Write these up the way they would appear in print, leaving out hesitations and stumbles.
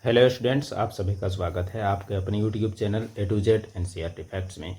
Hello students, आप सभी का स्वागत है आपके अपने YouTube channel A to Z NCERT facts में।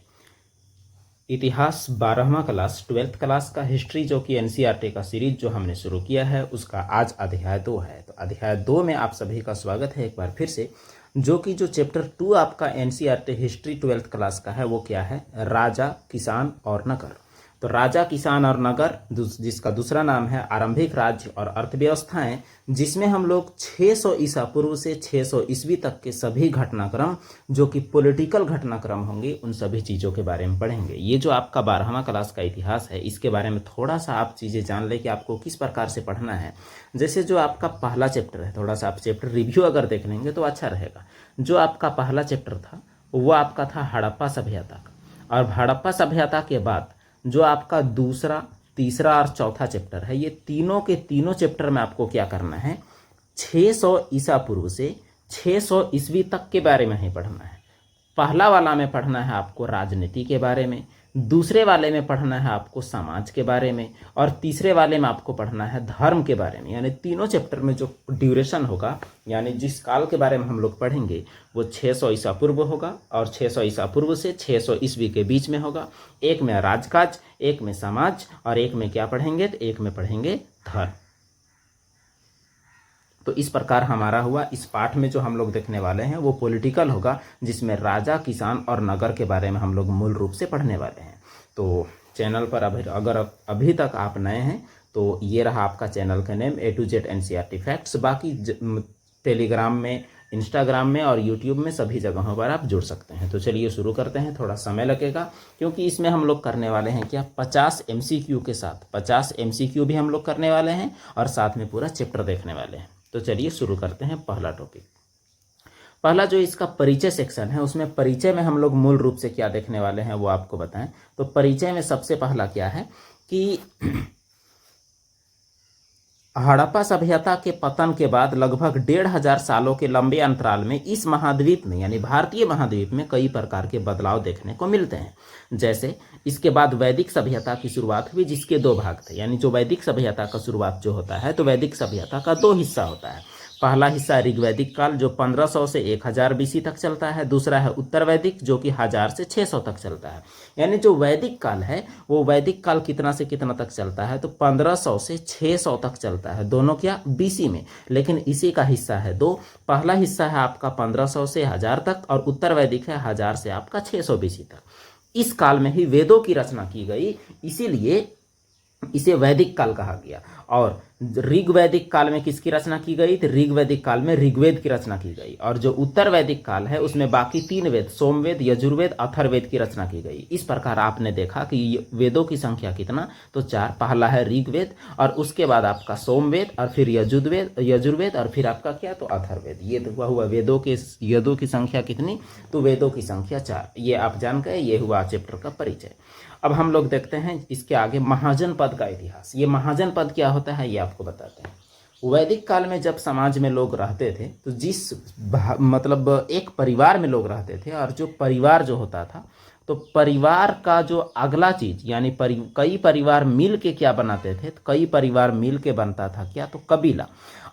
इतिहास 12वां क्लास 12th क्लास का हिस्ट्री जो कि एनसीईआरटी का सीरीज जो हमने शुरू किया है उसका आज अध्याय 2 है। तो अध्याय 2 में आप सभी का स्वागत है एक बार फिर से, जो कि जो चैप्टर 2 आपका एनसीईआरटी हिस्ट्री 12th क्लास का है वो क्या है, राजा, किसान और नगर। तो राजा, किसान और नगर जिसका दूसरा नाम है आरंभिक राज्य और अर्थव्यवस्थाएं, जिसमें हम लोग 600 ईसा पूर्व से 600 ईस्वी तक के सभी घटनाक्रम जो कि पॉलिटिकल घटनाक्रम होंगे उन सभी चीज़ों के बारे में पढ़ेंगे। ये जो आपका 12वां क्लास का इतिहास है इसके बारे में थोड़ा सा आप चीज़ें जान लें कि आपको किस प्रकार से पढ़ना है। जैसे जो आपका पहला चैप्टर है, थोड़ा सा आप चैप्टर रिव्यू अगर देख लेंगे तो अच्छा रहेगा। जो आपका पहला चैप्टर था वो आपका था हड़प्पा सभ्यता का, और हड़प्पा सभ्यता के बाद जो आपका दूसरा, तीसरा और चौथा चैप्टर है, ये तीनों के तीनों चैप्टर में आपको क्या करना है, 600 ईसा पूर्व से 600 ईस्वी तक के बारे में ही पढ़ना है। पहला वाला में पढ़ना है आपको राजनीति के बारे में, दूसरे वाले में पढ़ना है आपको समाज के बारे में, और तीसरे वाले में आपको पढ़ना है धर्म के बारे में। यानी तीनों चैप्टर में जो ड्यूरेशन होगा, यानी जिस काल के बारे में हम लोग पढ़ेंगे वो 600 ईसा पूर्व होगा, और 600 ईसा पूर्व से 600 ईस्वी के बीच में होगा। एक में राजकाज, एक में समाज, और एक में क्या पढ़ेंगे, तो एक में पढ़ेंगे धर्म। तो इस प्रकार हमारा हुआ। इस पाठ में जो हम लोग देखने वाले हैं वो पॉलिटिकल होगा, जिसमें राजा, किसान और नगर के बारे में हम लोग मूल रूप से पढ़ने वाले हैं। तो चैनल पर अगर अभी तक आप नए हैं तो ये रहा आपका चैनल का name, A to Z NCERT facts. बाकी टेलीग्राम में, इंस्टाग्राम में और यूट्यूब में सभी जगहों पर आप जुड़ सकते हैं। तो चलिए शुरू करते हैं। थोड़ा समय लगेगा क्योंकि इसमें हम लोग करने वाले हैं क्या, 50 एमसीक्यू के साथ 50 एमसीक्यू भी हम लोग करने वाले हैं, और साथ में पूरा चैप्टर देखने वाले हैं। तो चलिए शुरू करते हैं। पहला टॉपिक, पहला जो इसका परिचय सेक्शन है, उसमें परिचय में हम लोग मूल रूप से क्या देखने वाले हैं वो आपको बताएं। तो परिचय में सबसे पहला क्या है कि हड़प्पा सभ्यता के पतन के बाद लगभग 1500 सालों के लंबे अंतराल में इस महाद्वीप में, यानी भारतीय महाद्वीप में, कई प्रकार के बदलाव देखने को मिलते हैं। जैसे इसके बाद वैदिक सभ्यता की शुरुआत हुई, जिसके दो भाग थे। यानी जो वैदिक सभ्यता का शुरुआत जो होता है, तो वैदिक सभ्यता का दो हिस्सा होता है। पहला हिस्सा ऋग्वैदिक काल जो 1500 से 1000 बीसी तक चलता है। दूसरा है उत्तर वैदिक जो कि 1000 से 600 तक चलता है। यानी जो वैदिक काल है वो वैदिक काल कितना से कितना तक चलता है, तो 1500 से 600 तक चलता है, दोनों क्या बीसी में। लेकिन इसी का हिस्सा है दो। पहला हिस्सा है आपका 1500 से 1000 तक, और उत्तर वैदिक है 1000 से आपका 600 बीसी तक। इस काल में ही वेदों की रचना की गई, इसीलिए इसे वैदिक काल कहा गया। और ऋग वैदिक काल में किसकी रचना की गई, तो ऋग वैदिक काल में ऋग्वेद की रचना की गई। और जो उत्तर वैदिक काल है उसमें बाकी 3 वेद, सोमवेद, यजुर्वेद, अथर्ववेद की रचना की गई। इस प्रकार आपने देखा कि वेदों की संख्या कितना, तो 4। पहला है ऋग्वेद, और उसके बाद आपका सोमवेद, और फिर यजुर्वेद, और फिर आपका क्या, तो अथर्ववेद। ये तो हुआ वेदों की संख्या कितनी, तो वेदों की संख्या 4। ये आप जान गए। ये हुआ चैप्टर का परिचय। अब हम लोग देखते हैं इसके आगे महाजनपद का इतिहास। ये महाजनपद क्या होता है ये आपको बताते हैं। वैदिक काल में जब समाज में लोग रहते थे तो मतलब एक परिवार में लोग रहते थे, और जो परिवार जो होता था, तो परिवार का जो अगला चीज, यानी कई परिवार मिल के क्या बनाते थे, तो कई परिवार मिल के बनता था क्या, तो कबीला।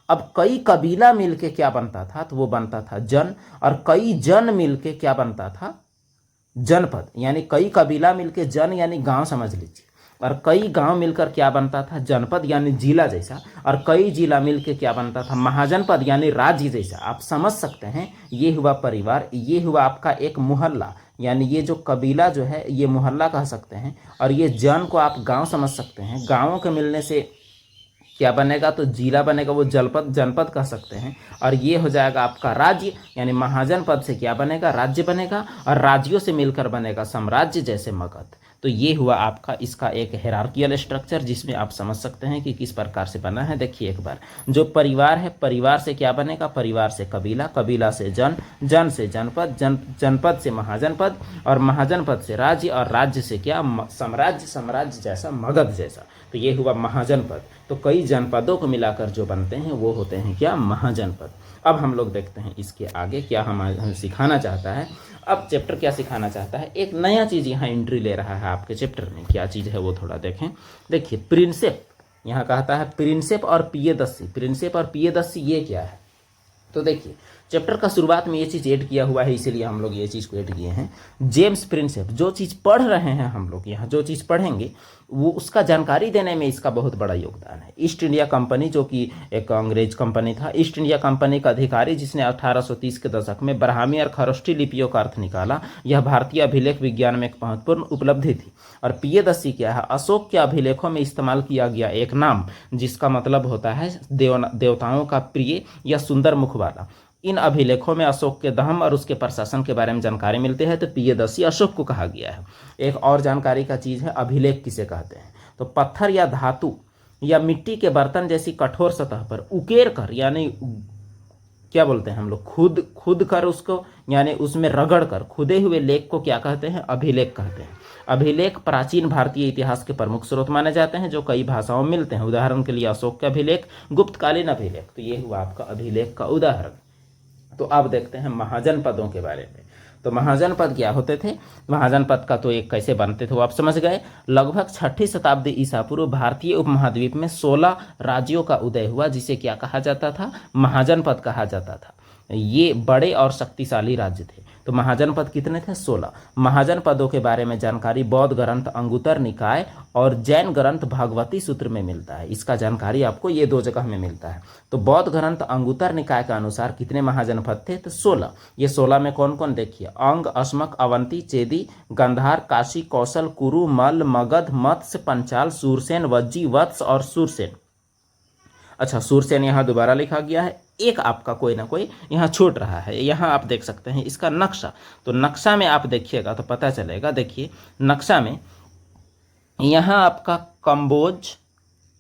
अब कई कबीला मिल के क्या बनता था, तो वो बनता था जन, और कई जन मिल के क्या बनता था, जनपद। यानी कई कबीला मिलकर जन यानी गांव समझ लीजिए, और कई गांव मिलकर क्या बनता था, जनपद यानी जिला जैसा, और कई जिला मिलकर क्या बनता था, महाजनपद यानी राज्य जैसा। आप समझ सकते हैं। ये हुआ परिवार, ये हुआ आपका एक मोहल्ला। यानी ये जो कबीला जो है ये मोहल्ला कह सकते हैं, और ये जन को आप गांव समझ सकते हैं। गांवों के मिलने से क्या बनेगा, तो जिला बनेगा, वो जनपद कह सकते हैं। और ये हो जाएगा आपका राज्य, यानी महाजनपद से क्या बनेगा, राज्य बनेगा, और राज्यों से मिलकर बनेगा साम्राज्य, जैसे मगध। तो ये हुआ आपका इसका एक हिरार्कियल स्ट्रक्चर, जिसमें आप समझ सकते हैं कि किस प्रकार से बना है। देखिए एक बार, जो परिवार है, परिवार से क्या बनेगा, परिवार से कबीला, कबीला से जन, जन से जनपद, जनपद से महाजनपद, और महाजनपद से राज्य, और राज्य से क्या, साम्राज्य, साम्राज्य जैसा, मगध जैसा। तो ये हुआ महाजनपद। तो कई जनपदों को मिलाकर जो बनते हैं वो होते हैं क्या, महाजनपद। अब हम लोग देखते हैं इसके आगे क्या हमें सिखाना चाहता है। अब चैप्टर क्या सिखाना चाहता है, एक नया चीज़ यहाँ एंट्री ले रहा है आपके चैप्टर में। क्या चीज़ है वो थोड़ा देखें। देखिए प्रिंसेप, यहाँ कहता है प्रिंसेप और पियदस्सी। प्रिंसेप और पियदस्सी ये क्या है, तो देखिए चैप्टर का शुरुआत में ये चीज़ ऐड किया हुआ है, इसीलिए हम लोग ये चीज़ को ऐड किए हैं। जेम्स प्रिंसेप, जो चीज़ पढ़ रहे हैं हम लोग यहाँ, जो चीज़ पढ़ेंगे वो उसका जानकारी देने में इसका बहुत बड़ा योगदान है। ईस्ट इंडिया कंपनी, जो कि एक अंग्रेज कंपनी था, ईस्ट इंडिया कंपनी का अधिकारी जिसने 1830 के दशक में ब्राह्मी और खरोष्टी लिपियों का अर्थ निकाला, यह भारतीय अभिलेख विज्ञान में एक महत्वपूर्ण उपलब्धि थी। और पियदसी क्या है? अशोक के अभिलेखों में इस्तेमाल किया गया एक नाम जिसका मतलब होता है देवताओं का प्रिय या सुंदर मुख वाला। इन अभिलेखों में अशोक के दहम और उसके प्रशासन के बारे में जानकारी मिलती है, तो पियदसी अशोक को कहा गया है। एक और जानकारी का चीज़ है, अभिलेख किसे कहते हैं? तो पत्थर या धातु या मिट्टी के बर्तन जैसी कठोर सतह पर उकेर कर, यानी क्या बोलते हैं हम लोग, खुद कर उसको, यानी उसमें रगड़ कर खुदे हुए लेख को क्या कहते हैं? अभिलेख कहते हैं। अभिलेख प्राचीन भारतीय इतिहास के प्रमुख स्रोत माने जाते हैं, जो कई भाषाओं में मिलते हैं। उदाहरण के लिए अशोक के अभिलेख, गुप्तकालीन अभिलेख, तो ये हुआ आपका अभिलेख का उदाहरण। तो अब देखते हैं महाजनपदों के बारे में। तो महाजनपद क्या होते थे? महाजनपद का तो एक कैसे बनते थे वो आप समझ गए। लगभग 6ठी शताब्दी ईसा पूर्व भारतीय उपमहाद्वीप में 16 राज्यों का उदय हुआ, जिसे क्या कहा जाता था? महाजनपद कहा जाता था। ये बड़े और शक्तिशाली राज्य थे। तो महाजनपद कितने थे? 16। महाजनपदों के बारे में जानकारी बौद्ध ग्रंथ अंगुतर निकाय और जैन ग्रंथ भगवती सूत्र में मिलता है। इसका जानकारी आपको ये 2 जगह में मिलता है। तो बौद्ध ग्रंथ अंगुतर निकाय के अनुसार कितने महाजनपद थे? तो 16। ये 16 में कौन कौन देखिए? अंग, अस्मक, अवंती, चेदी, गंधार, काशी, कौशल, कुरु, मल्ल, मगध, मत्स्य, पंचाल, सूरसेन, वज्जी, वत्स और सूरसेन। अच्छा, सूरसेन यहाँ दोबारा लिखा गया है, एक आपका कोई ना कोई यहाँ छूट रहा है। यहाँ आप देख सकते हैं इसका नक्शा। तो नक्शा में आप देखिएगा तो पता चलेगा। देखिए नक्शा में यहाँ आपका कंबोज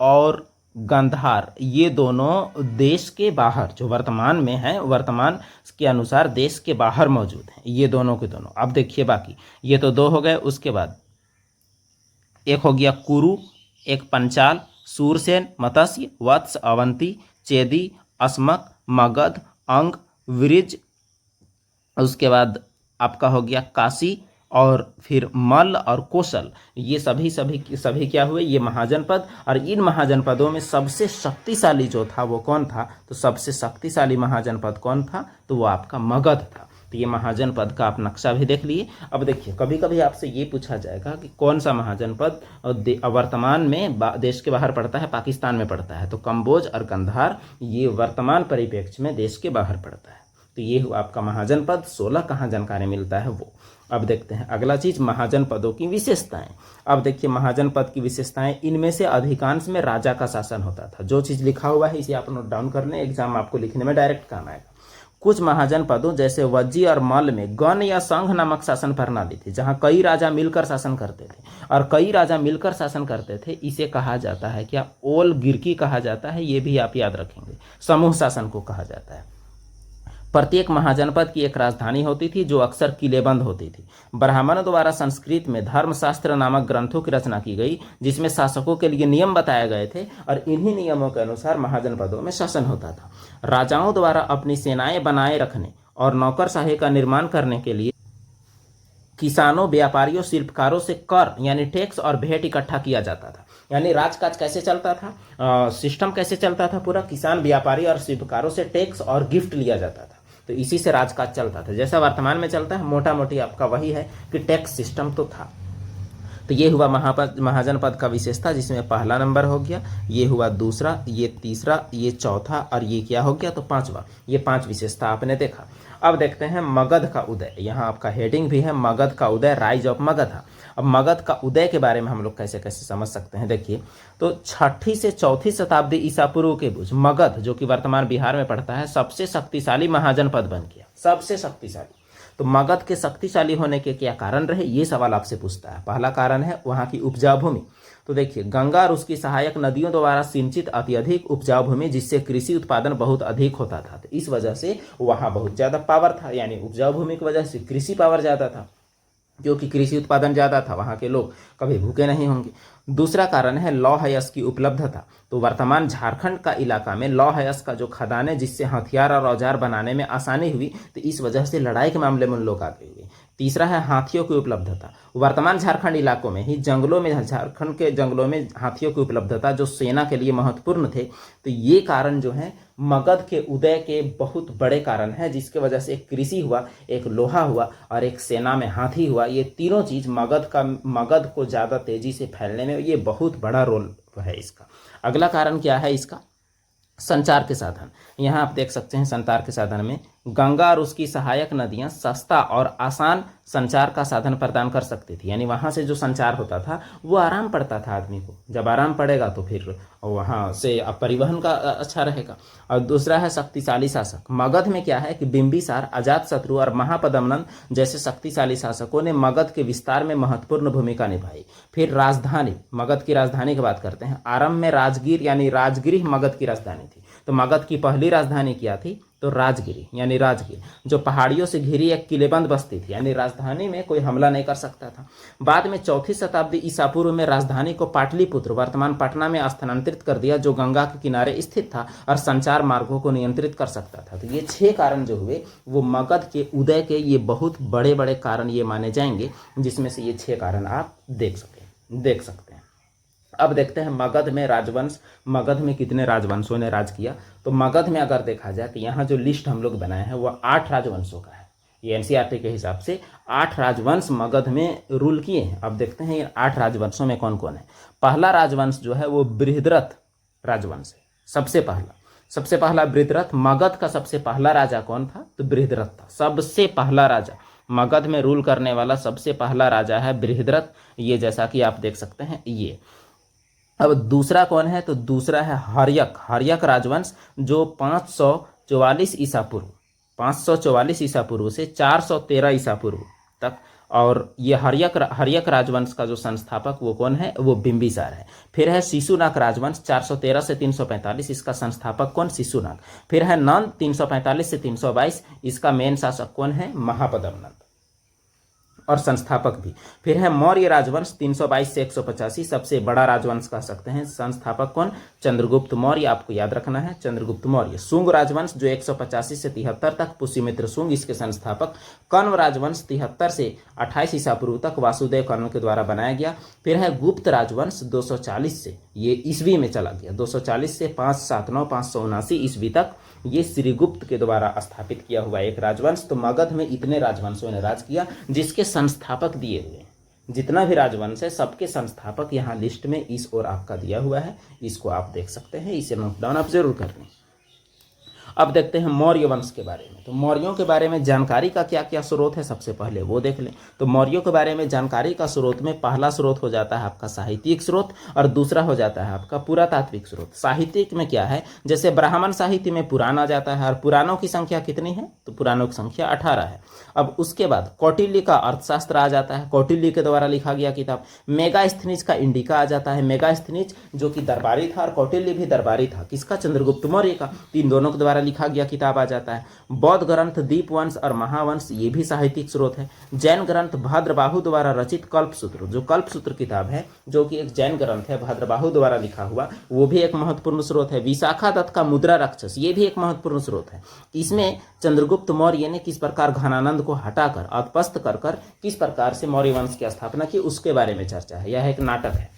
और गंधार, ये दोनों देश के बाहर, जो वर्तमान में है, वर्तमान के अनुसार देश के बाहर मौजूद हैं, ये दोनों के दोनों। अब देखिए बाकी ये तो 2 हो गए। उसके बाद एक हो गया कुरु, एक पंचाल, सूरसेन, मत्स्य, वत्स, अवंती, चेदी, अस्मक, मगध, अंग, वृज। उसके बाद आपका हो गया काशी और फिर मल्ल और कौशल। ये सभी क्या हुए? ये महाजनपद। और इन महाजनपदों में सबसे शक्तिशाली जो था वो कौन था? तो सबसे शक्तिशाली महाजनपद कौन था? तो वो आपका मगध था। तो ये महाजनपद का आप नक्शा भी देख लिए। अब देखिए कभी कभी आपसे ये पूछा जाएगा कि कौन सा महाजनपद वर्तमान में देश के बाहर पड़ता है, पाकिस्तान में पड़ता है? तो कंबोज और गंधार ये वर्तमान परिप्रेक्ष्य में देश के बाहर पड़ता है। तो ये हुआ आपका महाजनपद। 16 कहाँ जानकारी मिलता है वो। अब देखते हैं अगला चीज़, महाजनपदों की विशेषताएं। अब देखिए महाजनपद की विशेषताएं, इनमें से अधिकांश में राजा का शासन होता था। जो चीज़ लिखा हुआ है इसे आप नोट डाउन कर लें, एग्जाम आपको लिखने में डायरेक्ट काम आएगा। कुछ महाजनपदों जैसे वज्जी और मल्ल में गण या संघ नामक शासन प्रणाली थी, जहां कई राजा मिलकर शासन करते थे। और कई राजा मिलकर शासन करते थे, इसे कहा जाता है क्या? ओल गिरकी कहा जाता है। ये भी आप याद रखेंगे। समूह शासन को कहा जाता है। प्रत्येक महाजनपद की एक राजधानी होती थी, जो अक्सर किलेबंद होती थी। ब्राह्मणों द्वारा संस्कृत में धर्मशास्त्र नामक ग्रंथों की रचना की गई, जिसमें शासकों के लिए नियम बताए गए थे और इन्हीं नियमों के अनुसार महाजनपदों में शासन होता था। राजाओं द्वारा अपनी सेनाएं बनाए रखने और नौकरशाही का निर्माण करने के लिए किसानों, व्यापारियों, शिल्पकारों से कर यानी टैक्स और भेंट इकट्ठा किया जाता था। यानी राजकाज कैसे चलता था, सिस्टम कैसे चलता था? पूरा किसान, व्यापारी और शिल्पकारों से टैक्स और गिफ्ट लिया जाता था। तो इसी से राजकाज चलता था, जैसा वर्तमान में चलता है। मोटा मोटी आपका वही है कि टैक्स सिस्टम तो था। तो ये हुआ महाजनपद का विशेषता, जिसमें पहला नंबर हो गया, ये हुआ दूसरा, ये तीसरा, ये चौथा और ये क्या हो गया? तो 5वां। ये 5 विशेषता आपने देखा। अब देखते हैं मगध का उदय। यहाँ आपका हेडिंग भी है, मगध का उदय, राइज ऑफ मगध। अब मगध का उदय के बारे में हम लोग कैसे कैसे समझ सकते हैं, देखिए। तो 6ठी से 4ठी शताब्दी ईसा पूर्व के बीच मगध, जो कि वर्तमान बिहार में पड़ता है, सबसे शक्तिशाली महाजनपद बन गया। सबसे शक्तिशाली। तो मगध के शक्तिशाली होने के क्या कारण रहे, ये सवाल आपसे पूछता है। पहला कारण है वहाँ की उपजाऊ भूमि। तो देखिए गंगा और उसकी सहायक नदियों द्वारा सिंचित अत्यधिक उपजाऊ भूमि, जिससे कृषि उत्पादन बहुत अधिक होता था। तो इस वजह से वहाँ बहुत ज़्यादा पावर था, यानी उपजाऊ भूमि की वजह से कृषि पावर ज़्यादा था। क्योंकि कृषि उत्पादन ज़्यादा था, वहाँ के लोग कभी भूखे नहीं होंगे। दूसरा कारण है लौह अयस्क की उपलब्धता। तो वर्तमान झारखंड का इलाका में लौह अयस्क का जो खदानें, जिससे हथियार और औजार बनाने में आसानी हुई, तो इस वजह से लड़ाई के मामले में लोग आगे हुए। तीसरा है हाथियों की उपलब्धता। वर्तमान झारखंड इलाकों में ही जंगलों में, झारखंड के जंगलों में हाथियों की उपलब्धता जो सेना के लिए महत्वपूर्ण थे। तो ये कारण जो है मगध के उदय के बहुत बड़े कारण है, जिसके वजह से एक कृषि हुआ, एक लोहा हुआ और एक सेना में हाथी हुआ। ये तीनों चीज मगध को ज्यादा तेजी से फैलने में ये बहुत बड़ा रोल है इसका। अगला कारण क्या है इसका? संचार के साधन। यहाँ आप देख सकते हैं संचार के साधन में गंगा और उसकी सहायक नदियाँ सस्ता और आसान संचार का साधन प्रदान कर सकती थी। यानी वहाँ से जो संचार होता था वो आराम पड़ता था आदमी को। जब आराम पड़ेगा तो फिर वहाँ से परिवहन का अच्छा रहेगा। और दूसरा है शक्तिशाली शासक। मगध में क्या है कि बिंबिसार, अजातशत्रु और महापद्मनंद जैसे शक्तिशाली शासकों ने मगध के विस्तार में महत्वपूर्ण भूमिका निभाई। फिर राजधानी, मगध की राजधानी की बात करते हैं। आरंभ में राजगीर यानी राजगृह मगध की राजधानी थी। तो मगध की पहली राजधानी क्या थी? तो राजगिरी यानी राजगीर, जो पहाड़ियों से घिरी एक किलेबंद बस्ती थी। यानी राजधानी में कोई हमला नहीं कर सकता था। बाद में 4वीं शताब्दी ईसा पूर्व में राजधानी को पाटलिपुत्र, वर्तमान पटना में स्थानांतरित कर दिया, जो गंगा के किनारे स्थित था और संचार मार्गों को नियंत्रित कर सकता था। तो ये 6 कारण जो हुए वो मगध के उदय के ये बहुत बड़े बड़े कारण ये माने जाएंगे, जिसमें से ये 6 कारण आप देख सकते हैं। अब देखते हैं मगध में राजवंश। मगध में कितने राजवंशों ने राज किया? तो मगध में अगर देखा जाए तो यहाँ जो लिस्ट हम लोग बनाए हैं वो 8 राजवंशों का है। ये एनसीईआरटी के हिसाब से 8 राजवंश मगध में रूल किए हैं। अब देखते हैं इन 8 राजवंशों में कौन कौन है। पहला राजवंश जो है वो बृहद्रथ राजवंश है। सबसे पहला बृहद्रथ। मगध का सबसे पहला राजा कौन था? तो बृहद्रथ था। सबसे पहला राजा मगध में रूल करने वाला सबसे पहला राजा है बृहद्रथ। ये जैसा कि आप देख सकते हैं ये। अब दूसरा कौन है? तो दूसरा है हर्यक राजवंश, जो 544 ईसा पूर्व से 413 ईसा पूर्व तक। और ये हर्यक राजवंश का जो संस्थापक वो कौन है? वो बिंबिसार है। फिर है शिशुनाग राजवंश 413 से 345, इसका संस्थापक कौन? शिशुनाग। फिर है नंद 345 से 322, इसका मेन शासक कौन है? महापद्मनंद और संस्थापक भी। फिर है मौर्य राजवंश 322 से 185, सबसे बड़ा राजवंश कह सकते हैं। संस्थापक कौन? चंद्रगुप्त मौर्य, आपको याद रखना है चंद्रगुप्त मौर्य। शुंग राजवंश जो 185 से 73 तक, पुष्यमित्र शुंग, इसके संस्थापक। कण्व राजवंश 73 से 28 ईसा पूर्व तक वासुदेव कण्व के द्वारा बनाया गया। फिर है गुप्त राजवंश 240 से, ये ईस्वी में चला गया, 240 से 579 ईस्वी तक, ये श्रीगुप्त के द्वारा स्थापित किया हुआ एक राजवंश। तो मगध में इतने राजवंशों ने राज किया जिसके संस्थापक दिए हुए। जितना भी राजवंश है सबके संस्थापक यहाँ लिस्ट में इस ओर आपका दिया हुआ है, इसको आप देख सकते हैं, इसे नोट डाउन आप जरूर कर लें। अब देखते हैं मौर्य वंश के बारे में। तो मौर्यों के बारे में जानकारी का क्या क्या स्रोत है, सबसे पहले वो देख लें। तो मौर्यों के बारे में जानकारी का स्रोत में पहला स्रोत हो जाता है आपका साहित्यिक स्रोत और दूसरा हो जाता है आपका पुरातात्विक स्रोत। साहित्यिक में क्या है? जैसे ब्राह्मण साहित्य में पुराण आ जाता है, और पुराणों की संख्या कितनी है? तो पुराणों की संख्या 18 है। अब उसके बाद कौटिल्य का अर्थशास्त्र आ जाता है, कौटिल्य के द्वारा लिखा गया किताब। मेगास्थनीज का इंडिका आ जाता है। मेगास्थनीज जो कि दरबारी था और कौटिल्य भी दरबारी था, किसका? चंद्रगुप्त मौर्य का। इन दोनों के द्वारा लिखा गया किताब आ जाता है। बौद्ध ग्रंथ दीपवंश और महावंश, ये भी साहित्यिक स्रोत है। जैन ग्रंथ भद्रबाहु द्वारा रचित कल्पसूत्र, जो कल्पसूत्र किताब है जो कि एक जैन ग्रंथ है, भद्रबाहु द्वारा लिखा हुआ, वो भी एक महत्वपूर्ण स्रोत है। विशाखा दत्त का मुद्रा राक्षस, ये भी एक महत्वपूर्ण स्रोत है। इसमें चंद्रगुप्त मौर्य ने किस प्रकार घनानंद को हटाकर अधपस्त कर किस प्रकार से मौर्य वंश की स्थापना की, उसके बारे में चर्चा है। यह एक नाटक है।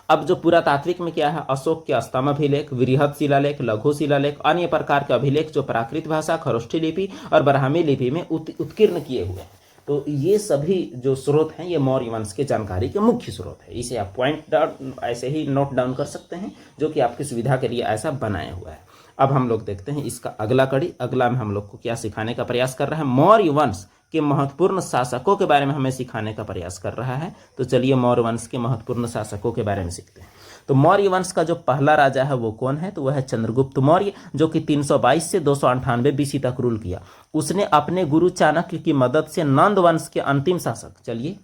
अब जो पुरातात्विक में क्या है? अशोक के स्तंभ अभिलेख, वृहद शिलालेख, लघु शिलालेख, अन्य प्रकार के अभिलेख जो प्राकृत भाषा, खरोष्ठी लिपि और ब्राह्मी लिपि में उत्कीर्ण किए हुए हैं। तो ये सभी जो स्रोत हैं ये मौर्य वंश के जानकारी के मुख्य स्रोत है। इसे आप पॉइंट डाउन ऐसे ही नोट डाउन कर सकते हैं, जो कि आपकी सुविधा के लिए ऐसा बनाया हुआ है। अब हम लोग देखते हैं इसका अगला कड़ी। अगला में हम लोग को क्या सिखाने का प्रयास कर रहा है? मौर्य वंश के महत्वपूर्ण शासकों के बारे में हमें सिखाने का प्रयास कर रहा है। तो चलिए मौर्य वंश के महत्वपूर्ण शासकों के बारे में सीखते हैं। तो मौर्य वंश का जो पहला राजा है वो कौन है? तो वह है चंद्रगुप्त मौर्य, जो कि 322 से 298 बीसी तक रूल किया। उसने अपने गुरु चाणक्य की मदद से नंद वंश के अंतिम शासक, चलिए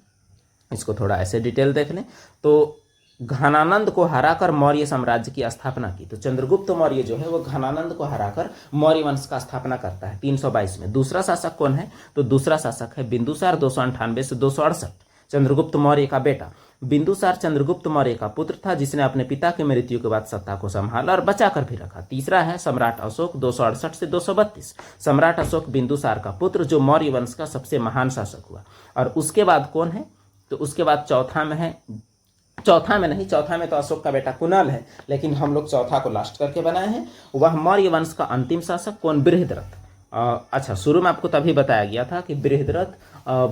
इसको थोड़ा ऐसे डिटेल देख लें, तो घनानंद को हराकर मौर्य साम्राज्य की स्थापना की। तो चंद्रगुप्त मौर्य जो है वो घनानंद को हराकर मौर्य वंश का स्थापना करता है 322 में। दूसरा शासक कौन है? तो दूसरा शासक है बिंदुसार 298 से 268, चंद्रगुप्त मौर्य का बेटा। बिंदुसार चंद्रगुप्त मौर्य का पुत्र था जिसने अपने पिता की मृत्यु के बाद सत्ता को संभाला और बचा कर भी रखा। तीसरा है सम्राट अशोक 268 से 232। सम्राट अशोक बिंदुसार का पुत्र जो मौर्य वंश का सबसे महान शासक हुआ। और उसके बाद कौन है, तो उसके बाद चौथा में तो अशोक का बेटा कुणाल है, लेकिन हम लोग चौथा को लास्ट करके बनाए हैं। वह मौर्य वंश का अंतिम शासक कौन, बृहद्रथ। अच्छा, शुरू में आपको तभी बताया गया था कि बृहद्रथ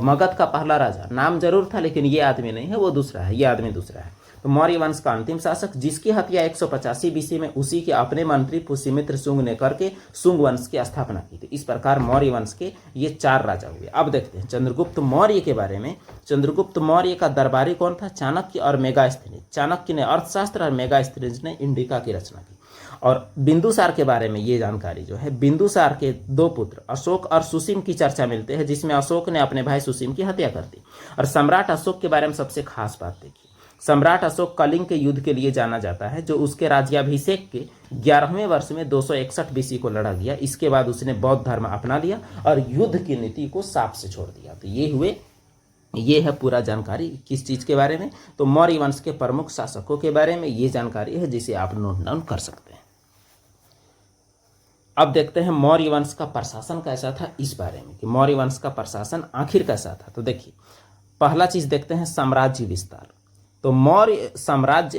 मगध का पहला राजा, नाम जरूर था लेकिन ये आदमी नहीं है, वो दूसरा है, ये आदमी दूसरा है। तो मौर्य वंश का अंतिम शासक जिसकी हत्या 185 बीसी में उसी के अपने मंत्री पुष्यमित्र शुंग ने करके शुंग वंश की स्थापना की थी। इस प्रकार मौर्य वंश के ये 4 राजा हुए। अब देखते हैं चंद्रगुप्त मौर्य के बारे में। चंद्रगुप्त मौर्य का दरबारी कौन था, चाणक्य और मेगास्थनीज। चाणक्य ने अर्थशास्त्र और मेगास्थनीज ने इंडिका की रचना की। और बिंदुसार के बारे में ये जानकारी जो है, बिंदुसार के 2 पुत्र अशोक और सुसीम की चर्चा मिलते हैं, जिसमें अशोक ने अपने भाई सुसीम की हत्या कर दी। और सम्राट अशोक के बारे में सबसे खास बात देखिए, सम्राट अशोक कलिंग के युद्ध के लिए जाना जाता है, जो उसके राज्याभिषेक के 11वें वर्ष में 261 बीसी को लड़ा गया। इसके बाद उसने बौद्ध धर्म अपना लिया और युद्ध की नीति को साफ से छोड़ दिया। तो ये है पूरा जानकारी किस चीज के बारे में, तो मौर्य वंश के प्रमुख शासकों के बारे में ये जानकारी है, जिसे आप नोट डाउन कर सकते हैं। अब देखते हैं मौर्य वंश का प्रशासन कैसा था, इस बारे में कि मौर्य वंश का प्रशासन आखिर कैसा था। तो देखिए, पहला चीज देखते हैं साम्राज्य विस्तार। तो मौर्य साम्राज्य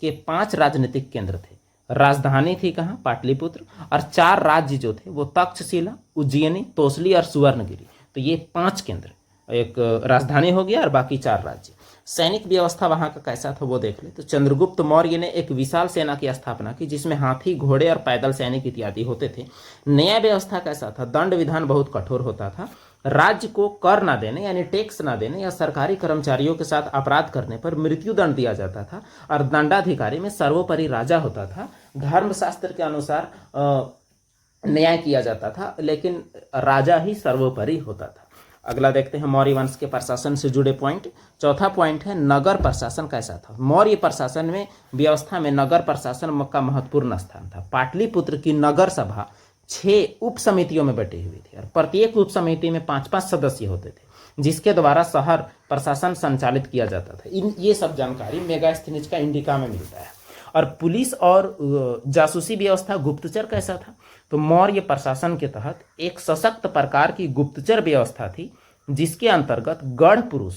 के 5 राजनीतिक केंद्र थे। राजधानी थी कहाँ, पाटलिपुत्र, और 4 राज्य जो थे वो तक्षशिला, उज्जैनी, तोसली और सुवर्णगिरी। तो ये 5 केंद्र, एक राजधानी हो गया और बाकी 4 राज्य। सैनिक व्यवस्था वहां का कैसा था वो देख ले। तो चंद्रगुप्त मौर्य ने एक विशाल सेना की स्थापना की जिसमें हाथी, घोड़े और पैदल सैनिक इत्यादि होते थे। न्याय व्यवस्था कैसा था, दंड विधान बहुत कठोर होता था। राज्य को कर ना देने यानी टैक्स ना देने या सरकारी कर्मचारियों के साथ अपराध करने पर मृत्यु दंड दिया जाता था। और दंडाधिकारी में सर्वोपरि राजा होता था। धर्मशास्त्र के अनुसार न्याय किया जाता था, लेकिन राजा ही सर्वोपरि होता था। अगला देखते हैं मौर्य वंश के प्रशासन से जुड़े पॉइंट। चौथा पॉइंट है नगर प्रशासन कैसा था। मौर्य प्रशासन में व्यवस्था में नगर प्रशासन का महत्वपूर्ण स्थान था। पाटलिपुत्र की नगर सभा 6 उप समितियों में बटी हुई थी और प्रत्येक उप समिति में 5-5 सदस्य होते थे, जिसके द्वारा शहर प्रशासन संचालित किया जाता था। ये सब जानकारी मेगास्थनीज का इंडिका में मिलता है। और पुलिस और जासूसी व्यवस्था, गुप्तचर कैसा था। तो मौर्य प्रशासन के तहत एक सशक्त प्रकार की गुप्तचर व्यवस्था थी, जिसके अंतर्गत गढ़ पुरुष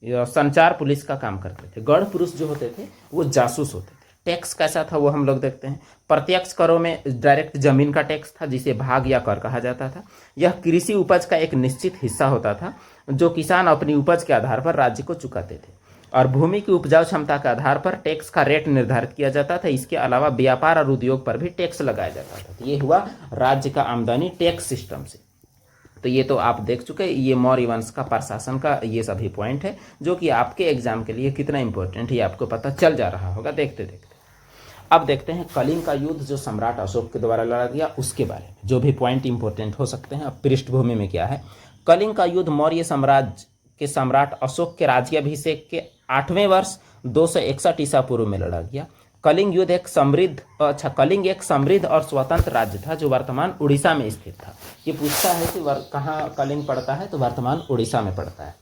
संचार पुलिस का काम करते थे। गढ़ पुरुष जो होते थे वो जासूस होते थे। टैक्स कैसा था वो हम लोग देखते हैं। प्रत्यक्ष करों में डायरेक्ट जमीन का टैक्स था, जिसे भाग या कर कहा जाता था। यह कृषि उपज का एक निश्चित हिस्सा होता था, जो किसान अपनी उपज के आधार पर राज्य को चुकाते थे। और भूमि की उपजाऊ क्षमता के आधार पर टैक्स का रेट निर्धारित किया जाता था। इसके अलावा व्यापार और उद्योग पर भी टैक्स लगाया जाता था। तो ये हुआ राज्य का आमदनी टैक्स सिस्टम से। तो ये तो आप देख चुके, ये मौर्य वंश का प्रशासन का ये सभी पॉइंट है, जो कि आपके एग्जाम के लिए कितना इंपॉर्टेंट है ये आपको पता चल जा रहा होगा देखते देखते। अब देखते हैं कलिंग का युद्ध जो सम्राट अशोक के द्वारा लड़ा गया उसके बारे में, जो भी पॉइंट इंपॉर्टेंट हो सकते हैं। अब पृष्ठभूमि में क्या है, कलिंग का युद्ध मौर्य साम्राज्य के सम्राट अशोक के राज्याभिषेक के 8वें वर्ष 261 ईसा पूर्व में लड़ा गया। कलिंग युद्ध कलिंग एक समृद्ध और स्वतंत्र राज्य था जो वर्तमान उड़ीसा में स्थित था। ये पूछता है कि कहाँ कलिंग पड़ता है, तो वर्तमान उड़ीसा में पड़ता है।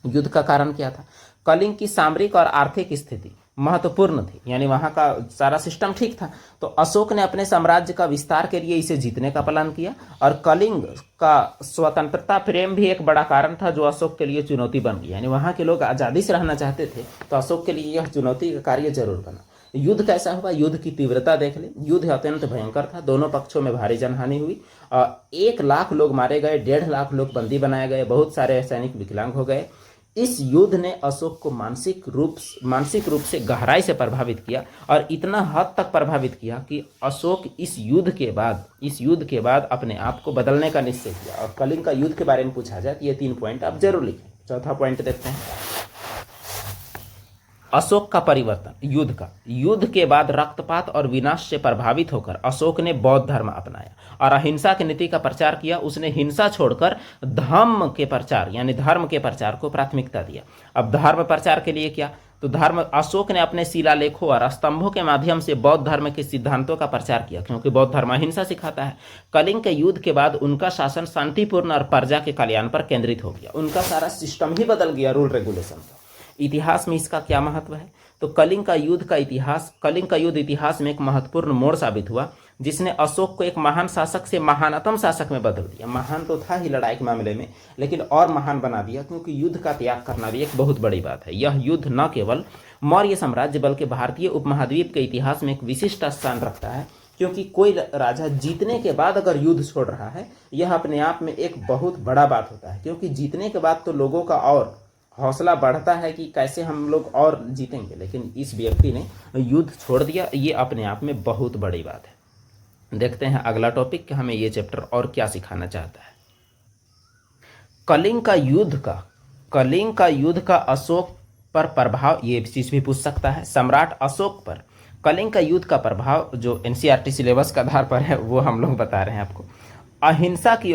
युद्ध का कारण क्या था, कलिंग की सामरिक और आर्थिक स्थिति महत्वपूर्ण थी, यानी वहाँ का सारा सिस्टम ठीक था। तो अशोक ने अपने साम्राज्य का विस्तार के लिए इसे जीतने का प्लान किया। और कलिंग का स्वतंत्रता प्रेम भी एक बड़ा कारण था जो अशोक के लिए चुनौती बन गई, यानी वहाँ के लोग आज़ादी से रहना चाहते थे, तो अशोक के लिए यह चुनौती का कार्य जरूर बना। युद्ध कैसा हुआ, युद्ध की तीव्रता देख ले। युद्ध अत्यंत भयंकर था, दोनों पक्षों में भारी जनहानि हुई। 1 लाख लोग मारे गए, 1.5 लाख लोग बंदी बनाए गए, बहुत सारे सैनिक विकलांग हो गए। इस युद्ध ने अशोक को मानसिक रूप से गहराई से प्रभावित किया, और इतना हद तक प्रभावित किया कि अशोक इस युद्ध के बाद अपने आप को बदलने का निश्चय किया। और कलिंग का युद्ध के बारे में पूछा जाए तो ये 3 पॉइंट आप जरूर लिखें। चौथा पॉइंट देखते हैं, अशोक का परिवर्तन। युद्ध के बाद रक्तपात और विनाश से प्रभावित होकर अशोक ने बौद्ध धर्म अपनाया और अहिंसा की नीति का प्रचार किया। उसने हिंसा छोड़कर धर्म के प्रचार को प्राथमिकता दिया। अब धर्म प्रचार के लिए क्या, तो अशोक ने अपने शिलालेखों और स्तंभों के माध्यम से बौद्ध धर्म के सिद्धांतों का प्रचार किया, क्योंकि बौद्ध धर्म अहिंसा सिखाता है। कलिंग के युद्ध के बाद उनका शासन शांतिपूर्ण और प्रजा के कल्याण पर केंद्रित हो गया। उनका सारा सिस्टम ही बदल गया, रूल रेगुलेशन का। इतिहास में इसका क्या महत्व है? तो कलिंग का युद्ध इतिहास में एक महत्वपूर्ण मोड़ साबित हुआ, जिसने अशोक को एक महान शासक से महानतम शासक में बदल दिया। महान तो था ही लड़ाई के मामले में, लेकिन और महान बना दिया, क्योंकि युद्ध का त्याग करना भी एक बहुत बड़ी बात है। यह युद्ध न केवल मौर्य साम्राज्य बल्कि भारतीय उपमहाद्वीप के इतिहास में एक विशिष्ट स्थान रखता है, क्योंकि कोई राजा जीतने के बाद अगर युद्ध छोड़ रहा है, यह अपने आप में एक बहुत बड़ा बात होता है, क्योंकि जीतने के बाद तो लोगों का और हौसला बढ़ता है कि कैसे हम लोग और जीतेंगे, लेकिन इस व्यक्ति ने युद्ध छोड़ दिया, ये अपने आप में बहुत बड़ी बात है। देखते हैं अगला टॉपिक कि हमें ये चैप्टर और क्या सिखाना चाहता है। कलिंग का युद्ध का अशोक पर प्रभाव, ये चीज भी पूछ सकता है। सम्राट अशोक पर कलिंग का युद्ध का प्रभाव जो एनसीईआरटी सिलेबस के आधार पर है वो हम लोग बता रहे हैं आपको। अहिंसा की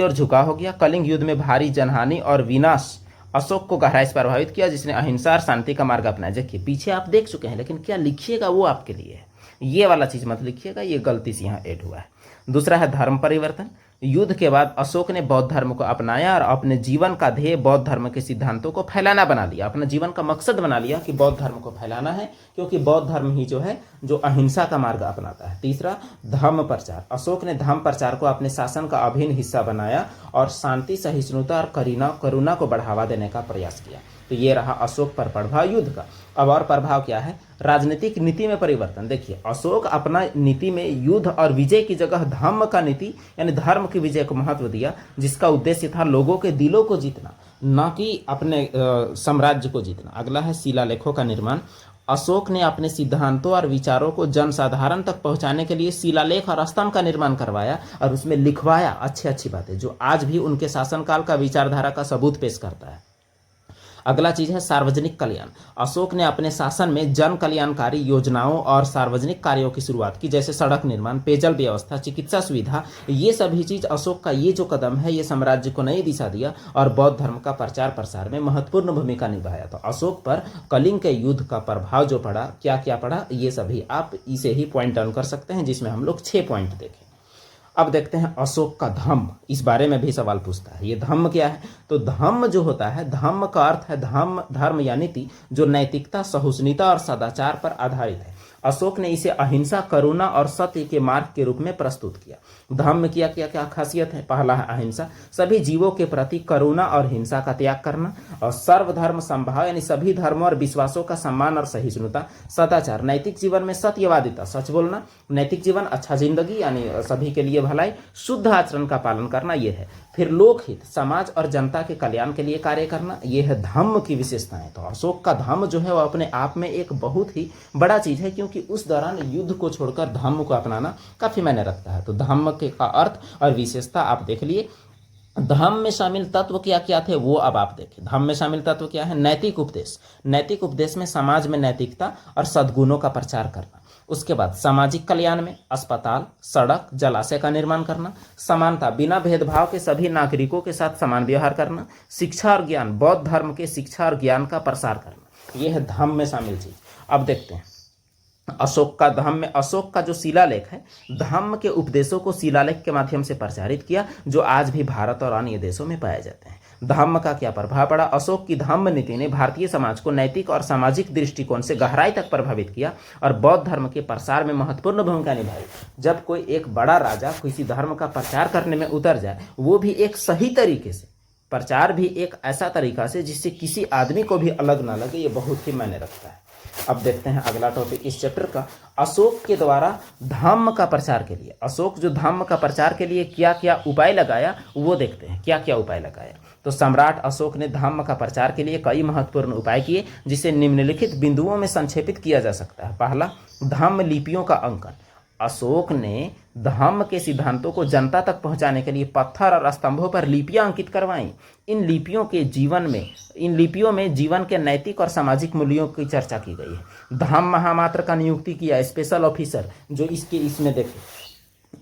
ओर झुका हो गया। कलिंग युद्ध में भारी जनहानि और विनाश अशोक को गहराई से प्रभावित किया, जिसने अहिंसा और शांति का मार्ग अपनाया। देखिए पीछे आप देख चुके हैं, लेकिन क्या लिखिएगा वो आपके लिए है, ये वाला चीज मत लिखिएगा, ये गलती से यहाँ ऐड हुआ है। दूसरा है धर्म परिवर्तन। युद्ध के बाद अशोक ने बौद्ध धर्म को अपनाया और अपने जीवन का ध्येय बौद्ध धर्म के सिद्धांतों को फैलाना बना लिया। अपना जीवन का मकसद बना लिया कि बौद्ध धर्म को फैलाना है, क्योंकि बौद्ध धर्म ही जो है जो अहिंसा का मार्ग अपनाता है। तीसरा धम्म प्रचार। अशोक ने धम्म प्रचार को अपने शासन का अभिन्न हिस्सा बनाया और शांति, सहिष्णुता और करुणा को बढ़ावा देने का प्रयास किया। तो ये रहा अशोक पर प्रभाव युद्ध का। अब और प्रभाव क्या है? राजनीतिक नीति में परिवर्तन। देखिए अशोक अपना नीति में युद्ध और विजय की जगह धम्म का नीति यानी धर्म की विजय को महत्व दिया, जिसका उद्देश्य था लोगों के दिलों को जीतना, न कि अपने साम्राज्य को जीतना। अगला है शिलालेखों का निर्माण। अशोक ने अपने सिद्धांतों और विचारों को जनसाधारण तक पहुंचाने के लिए शिलालेख और स्तंभ का निर्माण करवाया और उसमें लिखवाया अच्छी बातें, जो आज भी उनके शासनकाल का विचारधारा का सबूत पेश करता है। अगला चीज है सार्वजनिक कल्याण। अशोक ने अपने शासन में जन कल्याणकारी योजनाओं और सार्वजनिक कार्यों की शुरुआत की, जैसे सड़क निर्माण, पेयजल व्यवस्था, चिकित्सा सुविधा। ये सभी चीज अशोक का ये जो कदम है, ये साम्राज्य को नई दिशा दिया और बौद्ध धर्म का प्रचार प्रसार में महत्वपूर्ण भूमिका निभाया। तो अशोक पर कलिंग के युद्ध का प्रभाव जो पड़ा, क्या क्या पड़ा, ये सभी आप इसे ही पॉइंट डाउन कर सकते हैं, जिसमें हम लोग 6 पॉइंट देखें। अब देखते हैं अशोक का धम्म, इस बारे में भी सवाल पूछता है। ये धम्म क्या है? तो धम्म जो होता है, धम्म का अर्थ है धर्म या नीति जो नैतिकता, सहिष्णुता और सदाचार पर आधारित है। अशोक ने इसे अहिंसा, करुणा और सत्य के मार्ग के रूप में प्रस्तुत किया। धम्म की क्या खासियत है? पहला है अहिंसा, सभी जीवों के प्रति करुणा और हिंसा का त्याग करना। और सर्वधर्म समभाव यानी सभी धर्मों और विश्वासों का सम्मान और सहिष्णुता। सदाचार, नैतिक जीवन में सत्यवादिता, सच बोलना। नैतिक जीवन, अच्छा जिंदगी यानी सभी के लिए भलाई, शुद्ध आचरण का पालन करना, ये है। फिर लोकहित, समाज और जनता के कल्याण के लिए कार्य करना, ये है धम्म की विशेषताएं। तो अशोक का धम्म जो है वो अपने आप में एक बहुत ही बड़ा चीज है, क्योंकि उस दौरान युद्ध को छोड़कर धम्म को अपनाना काफी मायने रखता है। तो धम्म के का अर्थ और विशेषता आप देख लिए। धम्म में शामिल तत्व क्या क्या थे वो अब आप देखें। धम्म में शामिल तत्व क्या है? नैतिक उपदेश। नैतिक उपदेश में समाज में नैतिकता और सद्गुणों का प्रचार करना। उसके बाद सामाजिक कल्याण में अस्पताल, सड़क, जलाशय का निर्माण करना। समानता, बिना भेदभाव के सभी नागरिकों के साथ समान व्यवहार करना। शिक्षा और ज्ञान, बौद्ध धर्म के शिक्षा और ज्ञान का प्रसार करना, यह है धम्म में शामिल चीज। अब देखते हैं अशोक का धम्म में, अशोक का जो शिलालेख है, धम्म के उपदेशों को शिलालेख के माध्यम से प्रचारित किया, जो आज भी भारत और अन्य देशों में पाए जाते हैं। धम्म का क्या प्रभाव पड़ा? अशोक की धम्म नीति ने भारतीय समाज को नैतिक और सामाजिक दृष्टिकोण से गहराई तक प्रभावित किया और बौद्ध धर्म के प्रसार में महत्वपूर्ण भूमिका निभाई। जब कोई एक बड़ा राजा किसी धर्म का प्रचार करने में उतर जाए, वो भी एक सही तरीके से, प्रचार भी एक ऐसा तरीका से जिससे किसी आदमी को भी अलग ना लगे, ये बहुत ही मायने रखता है। अब देखते हैं अगला टॉपिक इस चैप्टर का, अशोक के द्वारा धम्म का प्रचार के लिए। अशोक जो धम्म का प्रचार के लिए क्या क्या उपाय लगाया वो देखते हैं, क्या क्या उपाय लगाया। तो सम्राट अशोक ने धम्म का प्रचार के लिए कई महत्वपूर्ण उपाय किए, जिसे निम्नलिखित बिंदुओं में संक्षेपित किया जा सकता है। पहला, धम्म लिपियों का अंकन। अशोक ने धम्म के सिद्धांतों को जनता तक पहुंचाने के लिए पत्थर और स्तंभों पर लिपियां अंकित करवाईं। इन लिपियों में जीवन के नैतिक और सामाजिक मूल्यों की चर्चा की गई है। धम्म महामात्र का नियुक्ति किया, स्पेशल ऑफिसर जो इसमें देखे।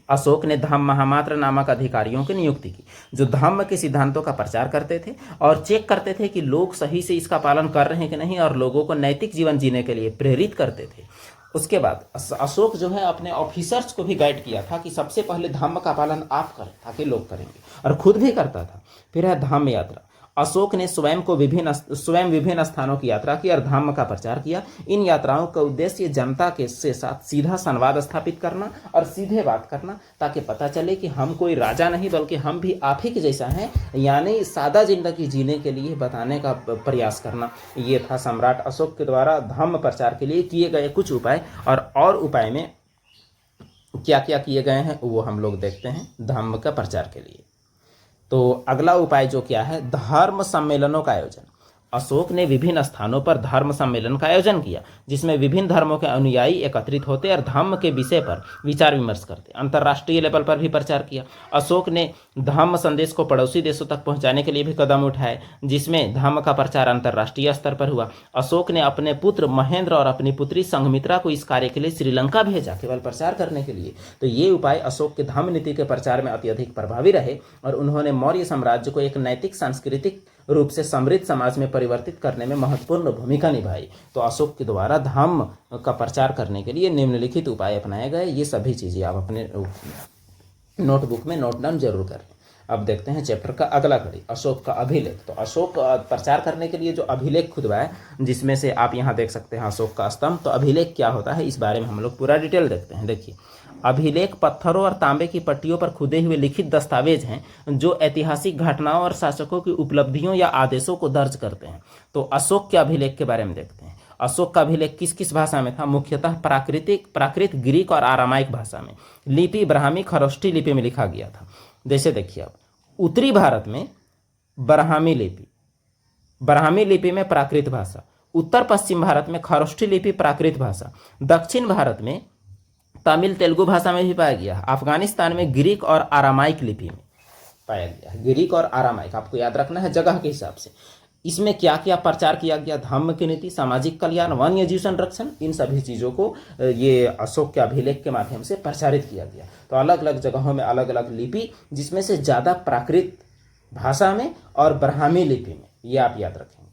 अशोक ने धम्म महामात्र नामक अधिकारियों की नियुक्ति की, जो धम्म के सिद्धांतों का प्रचार करते थे और चेक करते थे कि लोग सही से इसका पालन कर रहे हैं कि नहीं, और लोगों को नैतिक जीवन जीने के लिए प्रेरित करते थे। उसके बाद अशोक जो है अपने ऑफिसर्स को भी गाइड किया था कि सबसे पहले धम्म का पालन आप करें ताकि लोग करेंगे, और खुद भी करता था। फिर है धम्म यात्रा। अशोक ने स्वयं विभिन्न स्थानों की यात्रा की और धम्म का प्रचार किया। इन यात्राओं का उद्देश्य जनता के से साथ सीधा संवाद स्थापित करना और सीधे बात करना, ताकि पता चले कि हम कोई राजा नहीं बल्कि हम भी आप ही के जैसा हैं, यानी सादा जिंदगी जीने के लिए बताने का प्रयास करना। ये था सम्राट अशोक के द्वारा धम्म प्रचार के लिए किए गए कुछ उपाय। और उपाय में क्या क्या किए गए हैं वो हम लोग देखते हैं धम्म का प्रचार के लिए। तो अगला उपाय जो क्या है, धर्म सम्मेलनों का आयोजन। अशोक ने विभिन्न स्थानों पर धर्म सम्मेलन का आयोजन किया, जिसमें विभिन्न धर्मों के अनुयायी एकत्रित होते और धम्म के विषय पर विचार विमर्श करते। अंतर्राष्ट्रीय लेवल पर भी प्रचार किया। अशोक ने धम्म संदेश को पड़ोसी देशों तक पहुंचाने के लिए भी कदम उठाए, जिसमें धम्म का प्रचार अंतर्राष्ट्रीय स्तर पर हुआ। अशोक ने अपने पुत्र महेंद्र और अपनी पुत्री संघमित्रा को इस कार्य के लिए श्रीलंका भेजा, केवल प्रचार करने के लिए। तो ये उपाय अशोक के धम्म नीति के प्रचार में अत्यधिक प्रभावी रहे और उन्होंने मौर्य साम्राज्य को एक नैतिक सांस्कृतिक रूप से समृद्ध समाज में परिवर्तित करने में महत्वपूर्ण भूमिका निभाई। तो अशोक के द्वारा धम्म का प्रचार करने के लिए निम्नलिखित उपाय अपनाए गए। ये सभी चीज़ें आप अपने नोटबुक में नोट डाउन जरूर करें। अब देखते हैं चैप्टर का अगला कड़ी, अशोक का अभिलेख। तो अशोक प्रचार करने के लिए जो अभिलेख खुदवाए, जिसमें से आप यहाँ देख सकते हैं अशोक का स्तंभ। तो अभिलेख क्या होता है, इस बारे में हम लोग पूरा डिटेल देखते हैं। देखिए, अभिलेख पत्थरों और तांबे की पट्टियों पर खुदे हुए लिखित दस्तावेज हैं जो ऐतिहासिक घटनाओं और शासकों की उपलब्धियों या आदेशों को दर्ज करते हैं। तो अशोक के अभिलेख के बारे में देखते हैं। अशोक का अभिलेख किस किस भाषा में था, मुख्यतः प्राकृत, ग्रीक और आरामाइक भाषा में। लिपि ब्राह्मी खरोष्ठी लिपि में लिखा गया था। जैसे देखिए, अब उत्तरी भारत में ब्राह्मी लिपि में प्राकृत भाषा, उत्तर पश्चिम भारत में खरोष्ठी लिपि प्राकृत भाषा, दक्षिण भारत में तमिल तेलुगु भाषा में भी पाया गया। अफगानिस्तान में ग्रीक और आरामाइक लिपि में पाया गया है। ग्रीक और आरामाइक आपको याद रखना है जगह के हिसाब से। इसमें क्या क्या प्रचार किया गया, धम्म की नीति, सामाजिक कल्याण, वन्य जीव संरक्षण, इन सभी चीज़ों को ये अशोक के अभिलेख के माध्यम से प्रचारित किया गया। तो अलग अलग जगहों में अलग अलग लिपि, जिसमें से ज़्यादा प्राकृत भाषा में और ब्राह्मी लिपि में, ये आप याद रखेंगे।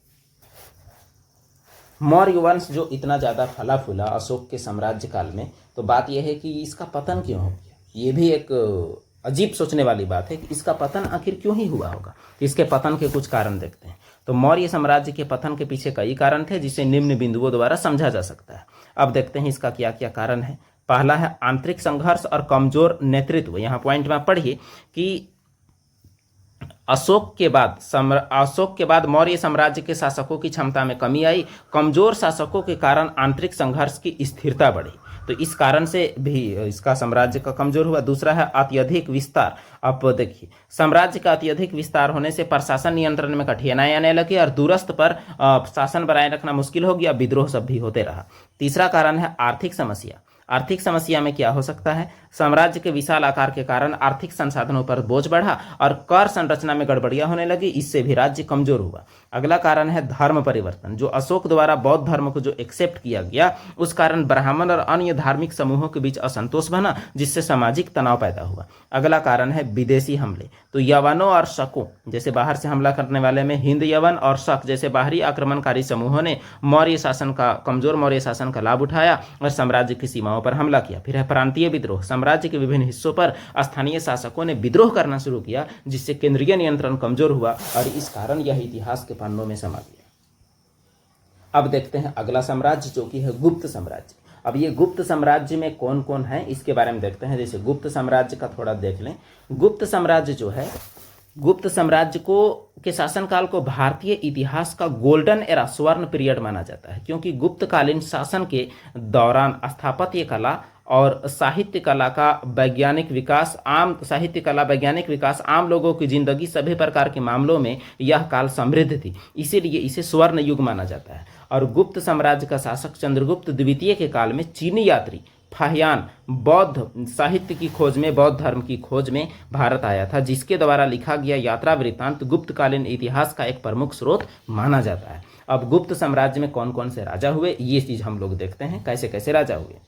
मौर्य वंश जो इतना ज़्यादा फला फूला अशोक के साम्राज्य काल में, तो बात यह है कि इसका पतन क्यों हो गया। ये भी एक अजीब सोचने वाली बात है कि इसका पतन आखिर क्यों ही हुआ होगा। इसके पतन के कुछ कारण देखते हैं। तो मौर्य साम्राज्य के पतन के पीछे कई कारण थे, जिसे निम्न बिंदुओं द्वारा समझा जा सकता है। अब देखते हैं इसका क्या क्या कारण है। पहला है आंतरिक संघर्ष और कमजोर नेतृत्व। यहाँ पॉइंट में पढ़िए कि अशोक के बाद मौर्य साम्राज्य के शासकों की क्षमता में कमी आई। कमजोर शासकों के कारण आंतरिक संघर्ष की स्थिरता बढ़ी, तो इस कारण से भी इसका साम्राज्य का कमजोर हुआ। दूसरा है अत्यधिक विस्तार। अब देखिए, साम्राज्य का अत्यधिक विस्तार होने से प्रशासन नियंत्रण में कठिनाई आने लगी और दूरस्थ पर शासन बनाए रखना मुश्किल हो गया, विद्रोह सब भी होते रहा। तीसरा कारण है आर्थिक समस्या। आर्थिक समस्या में क्या हो सकता है, साम्राज्य के विशाल आकार के कारण आर्थिक संसाधनों पर बोझ बढ़ा और कर संरचना में गड़बड़ियां होने लगी, इससे भी राज्य कमजोर हुआ। अगला कारण है धर्म परिवर्तन। जो अशोक द्वारा बौद्ध धर्म को जो एक्सेप्ट किया गया, उस कारण ब्राह्मण और अन्य धार्मिक समूहों के बीच असंतोष बना, जिससे सामाजिक तनाव पैदा हुआ। अगला कारण है विदेशी हमले। तो यवनों और शकों जैसे बाहर से हमला करने वाले में हिंद यवन और शक जैसे बाहरी आक्रमणकारी समूहों ने कमजोर मौर्य शासन का लाभ उठाया और साम्राज्य की सीमाओं पर हमला किया। फिर है प्रांतीय विद्रोह। साम्राज्य के विभिन्न हिस्सों पर स्थानीय शासकों ने विद्रोह करना शुरू किया, जिससे केंद्रीय नियंत्रण कमजोर हुआ और इस कारण यह इतिहास के पन्नों में समा गया। अब देखते हैं अगला साम्राज्य जो कि है गुप्त साम्राज्य। अब ये गुप्त साम्राज्य में कौन कौन है इसके बारे में देखते हैं। जैसे गुप्त साम्राज्य का थोड़ा देख लें। गुप्त साम्राज्य जो है, गुप्त साम्राज्य के शासनकाल को भारतीय इतिहास का गोल्डन एरा, स्वर्ण पीरियड माना जाता है, क्योंकि गुप्तकालीन शासन के दौरान स्थापत्य कला और साहित्य कला वैज्ञानिक विकास, आम लोगों की जिंदगी, सभी प्रकार के मामलों में यह काल समृद्ध थी, इसीलिए इसे स्वर्ण युग माना जाता है। और गुप्त साम्राज्य का शासक चंद्रगुप्त द्वितीय के काल में चीनी यात्री फाहियान बौद्ध साहित्य की खोज में, बौद्ध धर्म की खोज में भारत आया था, जिसके द्वारा लिखा गया यात्रा वृत्तांत गुप्तकालीन इतिहास का एक प्रमुख स्रोत माना जाता है। अब गुप्त साम्राज्य में कौन कौन से राजा हुए, ये चीज हम लोग देखते हैं, कैसे कैसे राजा हुए।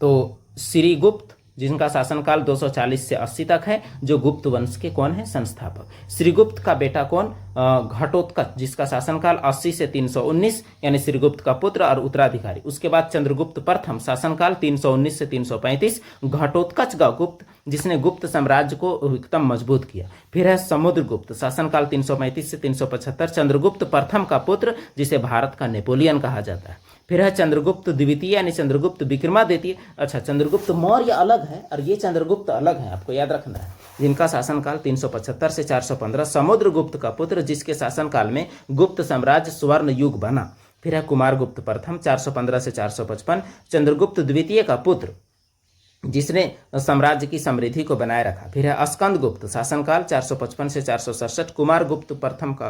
तो श्रीगुप्त, जिनका शासनकाल 240 से 80 तक है, जो गुप्त वंश के कौन है, संस्थापक। श्रीगुप्त का बेटा कौन, घटोत्कच, जिसका शासनकाल 80 से 319, यानी श्रीगुप्त का पुत्र और उत्तराधिकारी। उसके बाद चंद्रगुप्त प्रथम, शासनकाल 319 से 335, घटोत्कच का गुप्त, जिसने गुप्त साम्राज्य को एकदम मजबूत किया। फिर है समुद्रगुप्त, शासनकाल 335 से 375, चंद्रगुप्त प्रथम का पुत्र, जिसे भारत का नेपोलियन कहा जाता है। फिर है चंद्रगुप्त द्वितीय यानी चंद्रगुप्त विक्रमादित्य। अच्छा, चंद्रगुप्त मौर्य अलग है और ये चंद्रगुप्त अलग है, आपको याद रखना है, जिनका शासनकाल 375 से 415, समुद्रगुप्त का पुत्र, जिसके शासनकाल में गुप्त साम्राज्य स्वर्ण युग बना। फिर है कुमारगुप्त प्रथम 415 से 455, चंद्रगुप्त द्वितीय का पुत्र, जिसने साम्राज्य की समृद्धि को बनाए रखा। फिर है स्कंदगुप्त, शासनकाल 455 से 467, कुमारगुप्त प्रथम का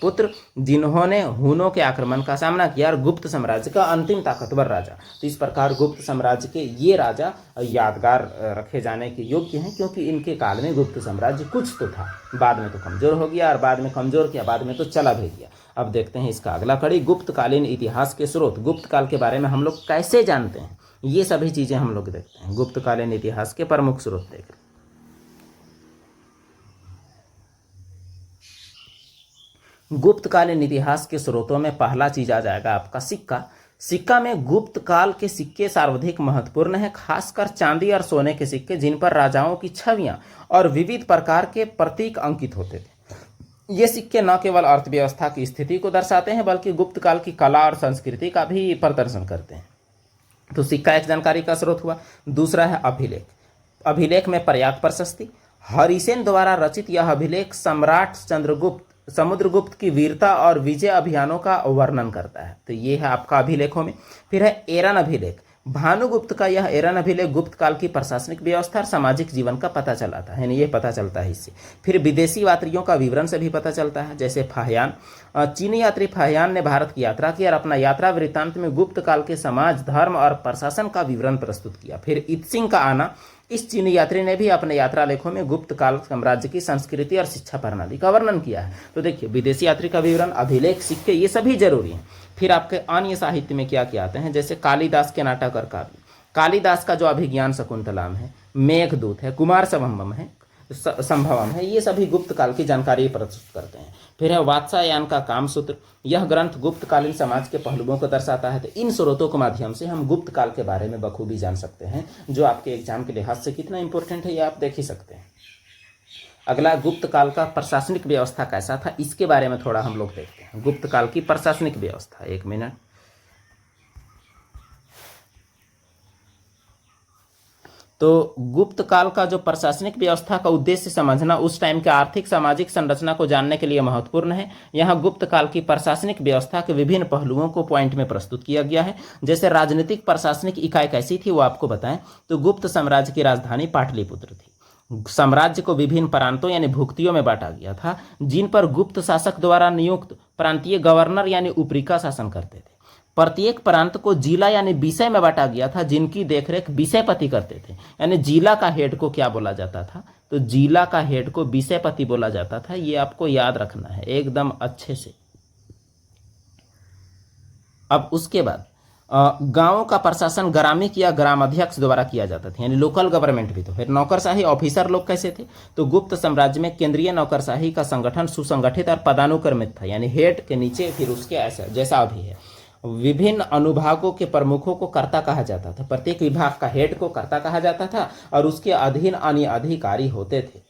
पुत्र, जिन्होंने हुनों के आक्रमण का सामना किया और गुप्त साम्राज्य का अंतिम ताकतवर राजा। तो इस प्रकार गुप्त साम्राज्य के ये राजा यादगार रखे जाने के योग्य हैं, क्योंकि इनके काल में गुप्त साम्राज्य कुछ तो था, बाद में तो कमजोर हो गया और बाद में कमजोर किया, बाद में तो चला भी गया। अब देखते हैं इसका अगला कड़ी, गुप्तकालीन इतिहास के स्रोत। गुप्त काल के बारे में हम लोग कैसे जानते हैं, ये सभी चीजें हम लोग देखते हैं। गुप्तकालीन इतिहास के प्रमुख स्रोत देख रहे हैं। गुप्तकालीन इतिहास के स्रोतों में पहला चीज आ जाएगा आपका सिक्का। सिक्का में गुप्त काल के सिक्के सर्वाधिक महत्वपूर्ण है, खासकर चांदी और सोने के सिक्के, जिन पर राजाओं की छवियां और विविध प्रकार के प्रतीक अंकित होते थे। ये सिक्के न केवल अर्थव्यवस्था की स्थिति को दर्शाते हैं, बल्कि गुप्त काल की कला और संस्कृति का भी प्रदर्शन करते हैं। तो सिक्का एक जानकारी का स्रोत हुआ। दूसरा है अभिलेख। अभिलेख में पर्याप्त प्रशस्ति। हरिसेन द्वारा रचित यह अभिलेख सम्राट समुद्रगुप्त की वीरता और विजय अभियानों का वर्णन करता है। तो ये है आपका अभिलेखों में। फिर है एरन अभिलेख। भानुगुप्त का यह एरन अभिलेख गुप्त काल की प्रशासनिक व्यवस्था और सामाजिक जीवन का पता चलाता है, यानी ये पता चलता है इससे। फिर विदेशी यात्रियों का विवरण से भी पता चलता है, जैसे फाहियान। चीनी यात्री फाहियान ने भारत की यात्रा की और अपना यात्रा वृत्तांत में गुप्त काल के समाज, धर्म और प्रशासन का विवरण प्रस्तुत किया। फिर इत्सिंग का आना। इस चीनी यात्री ने भी अपने यात्रा लेखों में गुप्त काल साम्राज्य की संस्कृति और शिक्षा प्रणाली का वर्णन किया है। तो देखिए, विदेशी यात्री का विवरण, अभिलेख, सिक्के, ये सभी जरूरी हैं। फिर आपके अन्य साहित्य में क्या क्या आते हैं, जैसे कालिदास के नाटक और काव्य। कालिदास का जो अभिज्ञान शकुंतलम है, मेघदूत है, कुमार संभवम है, ये सभी गुप्त काल की जानकारी प्रस्तुत करते हैं। फिर है वात्सायन का कामसूत्र। यह ग्रंथ गुप्त कालीन समाज के पहलुओं को दर्शाता है। तो इन स्रोतों के माध्यम से हम गुप्त काल के बारे में बखूबी जान सकते हैं, जो आपके एग्जाम के लिहाज से कितना इंपॉर्टेंट है ये आप देख ही सकते हैं। अगला, गुप्त काल का प्रशासनिक व्यवस्था कैसा था, इसके बारे में थोड़ा हम लोग देखते हैं। गुप्त काल की प्रशासनिक व्यवस्था, एक मिनट। तो गुप्त काल का जो प्रशासनिक व्यवस्था का उद्देश्य समझना उस टाइम के आर्थिक सामाजिक संरचना को जानने के लिए महत्वपूर्ण है। यहाँ गुप्त काल की प्रशासनिक व्यवस्था के विभिन्न पहलुओं को पॉइंट में प्रस्तुत किया गया है। जैसे राजनीतिक प्रशासनिक इकाई कैसी थी वो आपको बताएं, तो गुप्त साम्राज्य की राजधानी पाटलिपुत्र थी। साम्राज्य को विभिन्न प्रांतों यानी भुक्तियों में बांटा गया था, जिन पर गुप्त शासक द्वारा नियुक्त प्रांतीय गवर्नर यानी उपरी का शासन करते थे। प्रत्येक प्रांत को जिला यानी विषय में बांटा गया था, जिनकी देखरेख विषयपति करते थे। यानी जिला का हेड को क्या बोला जाता था, तो जिला का हेड को विषयपति बोला जाता था। ये आपको याद रखना है एकदम अच्छे से। अब उसके बाद गांवों का प्रशासन ग्रामिक या ग्रामाध्यक्ष द्वारा किया जाता था, यानी लोकल गवर्नमेंट भी। तो फिर नौकरशाही ऑफिसर लोग कैसे थे, तो गुप्त साम्राज्य में केंद्रीय नौकरशाही का संगठन सुसंगठित और पदानुक्रमित था, यानी हेड के नीचे फिर उसके ऐसा जैसा अभी है। विभिन्न अनुभागों के प्रमुखों को कर्ता कहा जाता था। प्रत्येक विभाग का हेड को कर्ता कहा जाता था और उसके अधीन अन्य अधिकारी होते थे।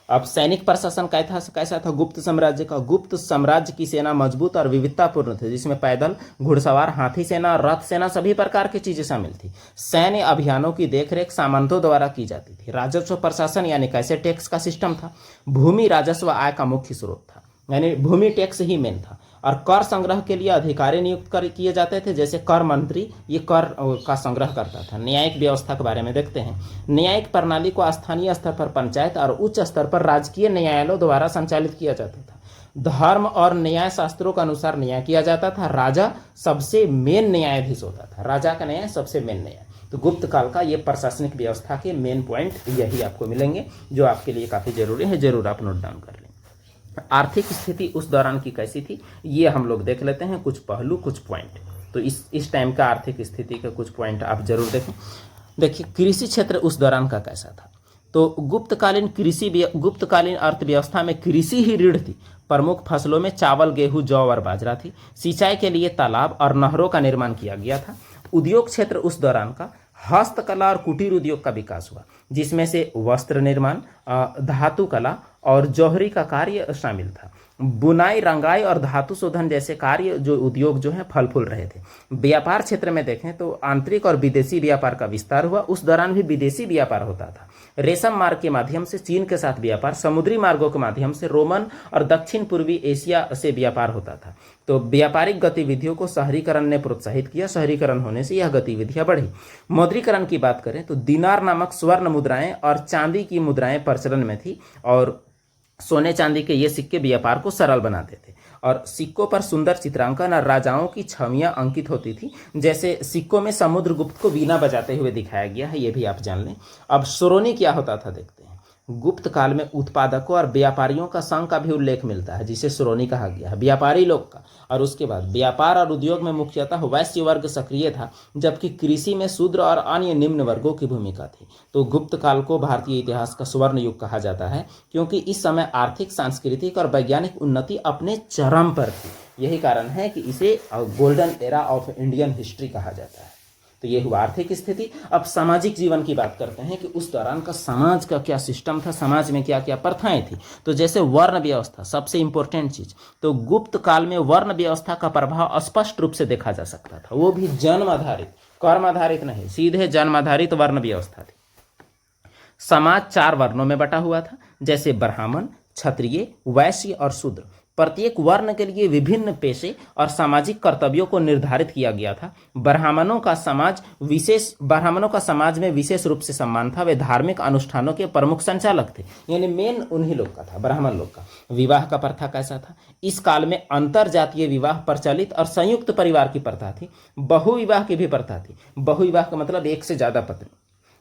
अब सैनिक प्रशासन कैसा था गुप्त साम्राज्य का। गुप्त साम्राज्य की सेना मजबूत और विविधतापूर्ण थी, जिसमें पैदल, घुड़सवार, हाथी सेना, रथ सेना सभी प्रकार की चीजें शामिल थी। सैन्य अभियानों की देखरेख सामंतों द्वारा की जाती थी। राजस्व प्रशासन यानी कैसे टैक्स का सिस्टम था। भूमि राजस्व आय का मुख्य स्रोत था, यानी भूमि टैक्स ही मेन था। और कर संग्रह के लिए अधिकारी नियुक्त किए जाते थे, जैसे कर मंत्री, ये कर का संग्रह करता था। न्यायिक व्यवस्था के बारे में देखते हैं। न्यायिक प्रणाली को स्थानीय स्तर पर पंचायत और उच्च स्तर पर राजकीय न्यायालयों द्वारा संचालित किया जाता था। धर्म और न्याय शास्त्रों के अनुसार न्याय किया जाता था। राजा सबसे मेन न्यायाधीश होता था, राजा का न्याय सबसे मेन न्याय। तो गुप्त काल का ये प्रशासनिक व्यवस्था के मेन पॉइंट यही आपको मिलेंगे, जो आपके लिए काफी जरूरी है, जरूर आप नोट डाउन कर लें। आर्थिक स्थिति उस दौरान की कैसी थी, ये हम लोग देख लेते हैं, कुछ पहलू, कुछ पॉइंट। तो इस टाइम का आर्थिक स्थिति के कुछ पॉइंट आप जरूर देखें। देखिए कृषि क्षेत्र उस दौरान का कैसा था। तो गुप्तकालीन अर्थव्यवस्था में कृषि ही रीढ़ थी। प्रमुख फसलों में चावल, गेहूं, जौ और बाजरा थी। सिंचाई के लिए तालाब और नहरों का निर्माण किया गया था। उद्योग क्षेत्र उस दौरान का हस्तकला और कुटीर उद्योग का विकास हुआ, जिसमें से वस्त्र निर्माण, धातु कला और जौहरी का कार्य शामिल था। बुनाई, रंगाई और धातु शोधन जैसे कार्य जो उद्योग जो है फल फूल रहे थे। व्यापार क्षेत्र में देखें तो आंतरिक और विदेशी व्यापार का विस्तार हुआ। उस दौरान भी विदेशी व्यापार होता था। रेशम मार्ग के माध्यम से चीन के साथ व्यापार, समुद्री मार्गों के माध्यम से रोमन और दक्षिण पूर्वी एशिया से व्यापार होता था। तो व्यापारिक गतिविधियों को शहरीकरण ने प्रोत्साहित किया। शहरीकरण होने से यह गतिविधियां बढ़ी। मौद्रीकरण की बात करें तो दिनार नामक स्वर्ण मुद्राएं और चांदी की मुद्राएं प्रचलन में थी और सोने चांदी के ये सिक्के व्यापार को सरल बनाते थे। और सिक्कों पर सुंदर चित्रांकन और राजाओं की छवियां अंकित होती थी। जैसे सिक्कों में समुद्रगुप्त को वीणा बजाते हुए दिखाया गया है, ये भी आप जान लें। अब सोरोनी क्या होता था देखते हैं। गुप्त काल में उत्पादकों और व्यापारियों का संघ का भी उल्लेख मिलता है, जिसे सोरोनी कहा गया है, व्यापारी लोग का। और उसके बाद व्यापार और उद्योग में मुख्यतः वैश्य वर्ग सक्रिय था, जबकि कृषि में शूद्र और अन्य निम्न वर्गों की भूमिका थी। तो गुप्त काल को भारतीय इतिहास का स्वर्ण युग कहा जाता है, क्योंकि इस समय आर्थिक, सांस्कृतिक और वैज्ञानिक उन्नति अपने चरम पर थी। यही कारण है कि इसे golden era of Indian history कहा जाता है। तो ये हुआ आर्थिक स्थिति। अब सामाजिक जीवन की बात करते हैं कि उस दौरान का समाज का क्या सिस्टम था, समाज में क्या क्या प्रथाएं थी। तो जैसे वर्ण व्यवस्था सबसे इंपॉर्टेंट चीज। तो गुप्त काल में वर्ण व्यवस्था का प्रभाव स्पष्ट रूप से देखा जा सकता था। वो भी जन्म आधारित, कर्म आधारित नहीं, सीधे जन्म आधारित वर्ण व्यवस्था थी। समाज 4 वर्णों में बटा हुआ था, जैसे ब्राह्मण, क्षत्रिय, वैश्य और शूद्र। प्रत्येक वर्ण के लिए विभिन्न पेशे और सामाजिक कर्तव्यों को निर्धारित किया गया था। ब्राह्मणों का समाज में विशेष रूप से सम्मान था। वे धार्मिक अनुष्ठानों के प्रमुख संचालक थे, यानी मेन उन्हीं लोग का था, ब्राह्मण लोग का। विवाह का प्रथा कैसा था। इस काल में अंतर जातीय विवाह प्रचलित और संयुक्त परिवार की प्रथा थी। बहुविवाह की भी प्रथा थी। बहुविवाह का मतलब एक से ज्यादा पत्नी,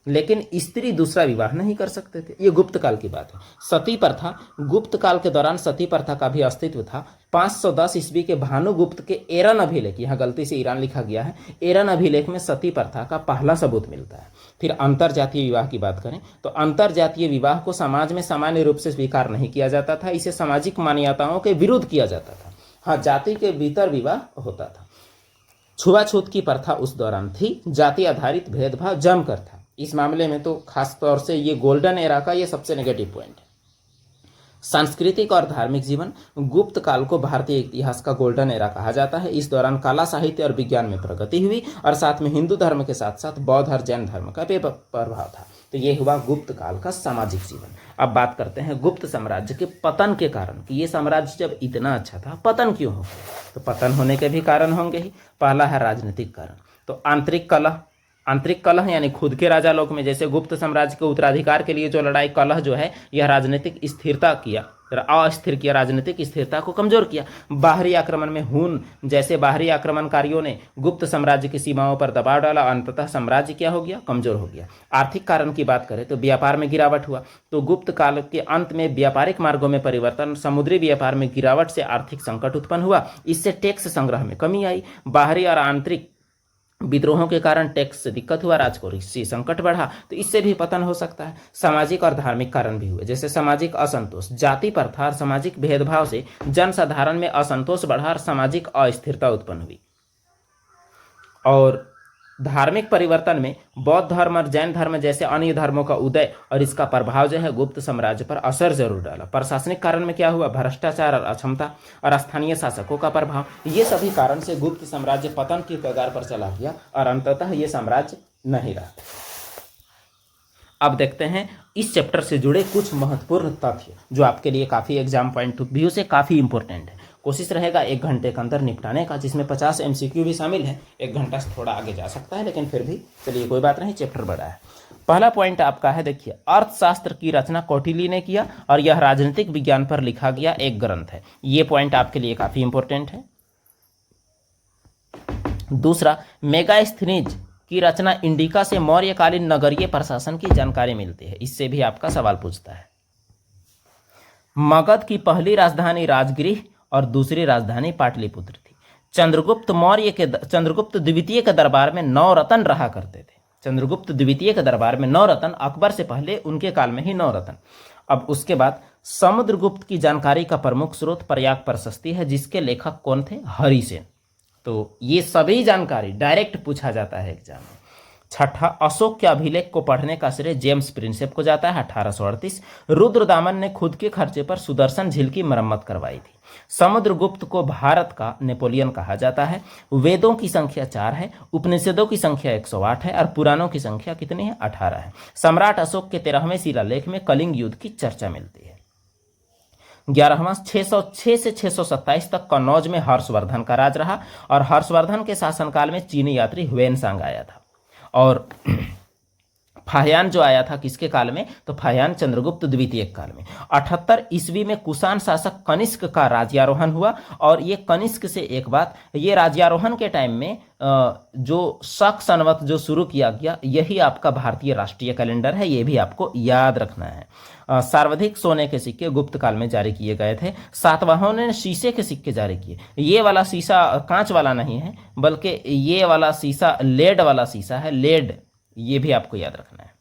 लेकिन स्त्री दूसरा विवाह नहीं कर सकते थे। ये गुप्त काल की बात है। सती प्रथा, गुप्त काल के दौरान सती प्रथा का भी अस्तित्व था। 510 ईस्वी के भानुगुप्त के एरन अभिलेख, यहाँ गलती से ईरान लिखा गया है, एरन अभिलेख में सती प्रथा का पहला सबूत मिलता है। फिर अंतर जातीय विवाह की बात करें तो अंतर जातीय विवाह को समाज में सामान्य रूप से स्वीकार नहीं किया जाता था। इसे सामाजिक मान्यताओं के विरुद्ध किया जाता था। हाँ, जाति के भीतर विवाह होता था। छुआछूत की प्रथा उस दौरान थी। जाति आधारित भेदभाव जमकर था। इस मामले में तो खास तौर से ये गोल्डन एरा का ये सबसे नेगेटिव पॉइंट है। सांस्कृतिक और धार्मिक जीवन, गुप्त काल को भारतीय इतिहास का गोल्डन एरा कहा जाता है। इस दौरान कला, साहित्य और विज्ञान में प्रगति हुई और साथ में हिंदू धर्म के साथ साथ बौद्ध और जैन धर्म का भी प्रभाव था। तो ये हुआ गुप्त काल का सामाजिक जीवन। अब बात करते हैं गुप्त साम्राज्य के पतन के कारण कि ये साम्राज्य जब इतना अच्छा था, पतन क्यों हो गया। तो पतन होने के भी कारण होंगे ही। पहला है राजनीतिक कारण। तो आंतरिक कलह यानी खुद के राजा लोग में, जैसे गुप्त साम्राज्य के उत्तराधिकार के लिए जो लड़ाई, कलह जो है, यह राजनीतिक स्थिरता किया, अस्थिर किया, राजनीतिक स्थिरता को कमजोर किया। बाहरी आक्रमण में हुन जैसे बाहरी आक्रमणकारियों ने गुप्त साम्राज्य की सीमाओं पर दबाव डाला। अंततः साम्राज्य क्या हो गया, कमजोर हो गया। आर्थिक कारण की बात करें तो व्यापार में गिरावट हुआ। तो गुप्त काल के अंत में व्यापारिक मार्गों में परिवर्तन, समुद्री व्यापार में गिरावट से आर्थिक संकट उत्पन्न हुआ। इससे टैक्स संग्रह में कमी आई। बाहरी और आंतरिक विद्रोहों के कारण टैक्स से दिक्कत हुआ, राजकोषीय संकट बढ़ा। तो इससे भी पतन हो सकता है। सामाजिक और धार्मिक कारण भी हुए, जैसे सामाजिक असंतोष, जाति प्रथा और सामाजिक भेदभाव से जनसाधारण में असंतोष बढ़ा और सामाजिक अस्थिरता उत्पन्न हुई। और धार्मिक परिवर्तन में बौद्ध धर्म और जैन धर्म जैसे अन्य धर्मों का उदय और इसका प्रभाव जो है गुप्त साम्राज्य पर असर जरूर डाला। प्रशासनिक कारण में क्या हुआ, भ्रष्टाचार और अक्षमता और स्थानीय शासकों का प्रभाव। ये सभी कारण से गुप्त साम्राज्य पतन की कगार पर चला गया और अंततः ये साम्राज्य नहीं रहा। अब देखते हैं इस चैप्टर से जुड़े कुछ महत्वपूर्ण तथ्य जो आपके लिए काफी एग्जाम पॉइंट ऑफ व्यू से काफी इंपॉर्टेंट है। कोशिश रहेगा 1 घंटे के अंदर निपटाने का, जिसमें 50 MCQ भी शामिल है। 1 घंटा से थोड़ा आगे जा सकता है, लेकिन फिर भी चलिए कोई बात नहीं, चैप्टर बड़ा है। पहला पॉइंट आपका है, देखिए, अर्थशास्त्र की रचना कौटिल्य ने किया और यह राजनीतिक विज्ञान पर लिखा गया एक ग्रंथ है। ये पॉइंट आपके लिए काफी इंपॉर्टेंट है। दूसरा, मेगास्थनीज की रचना इंडिका से मौर्यकालीन नगरीय प्रशासन की जानकारी मिलती है। इससे भी आपका सवाल पूछता है। मगध की पहली राजधानी राजगृह और दूसरी राजधानी पाटलिपुत्र थी। चंद्रगुप्त द्वितीय के दरबार में 9 रत्न रहा करते थे। चंद्रगुप्त द्वितीय के दरबार में 9 रत्न, अकबर से पहले उनके काल में ही 9 रत्न। अब उसके बाद समुद्रगुप्त की जानकारी का प्रमुख स्रोत प्रयाग प्रशस्ति है, जिसके लेखक कौन थे? हरिसेन। तो ये सभी जानकारी डायरेक्ट पूछा जाता है एग्जाम में। छठा, अशोक के अभिलेख को पढ़ने का श्रेय जेम्स प्रिंसेप को जाता है 1838। रुद्रदामन ने खुद के खर्चे पर सुदर्शन झील की मरम्मत करवाई थी। समुद्रगुप्त को भारत का नेपोलियन कहा जाता है। वेदों की संख्या 4 है, उपनिषदों की संख्या 108 है और पुराणों की संख्या कितनी है? 18 है। सम्राट अशोक के 13वें शिलालेख में कलिंग युद्ध की चर्चा मिलती है। 11वां, 606 से 627 तक कन्नौज में हर्षवर्धन का राज रहा और हर्षवर्धन के शासनकाल में चीनी यात्री ह्वेनसांग आया था। और फाह्यान जो आया था किसके काल में? तो फाह्यान चंद्रगुप्त द्वितीय काल में। 78 ईस्वी में कुषाण शासक कनिष्क का राज्यारोहण हुआ। और ये कनिष्क से एक बात, ये राज्यारोहण के टाइम में जो शक संवत जो शुरू किया गया, यही आपका भारतीय राष्ट्रीय कैलेंडर है, ये भी आपको याद रखना है। सर्वाधिक सोने के सिक्के गुप्त काल में जारी किए गए थे। सातवाहनों ने शीशे के सिक्के जारी किए। ये वाला शीशा कांच वाला नहीं है, बल्कि ये वाला शीशा लेड वाला शीशा है, लेड, ये भी आपको याद रखना है।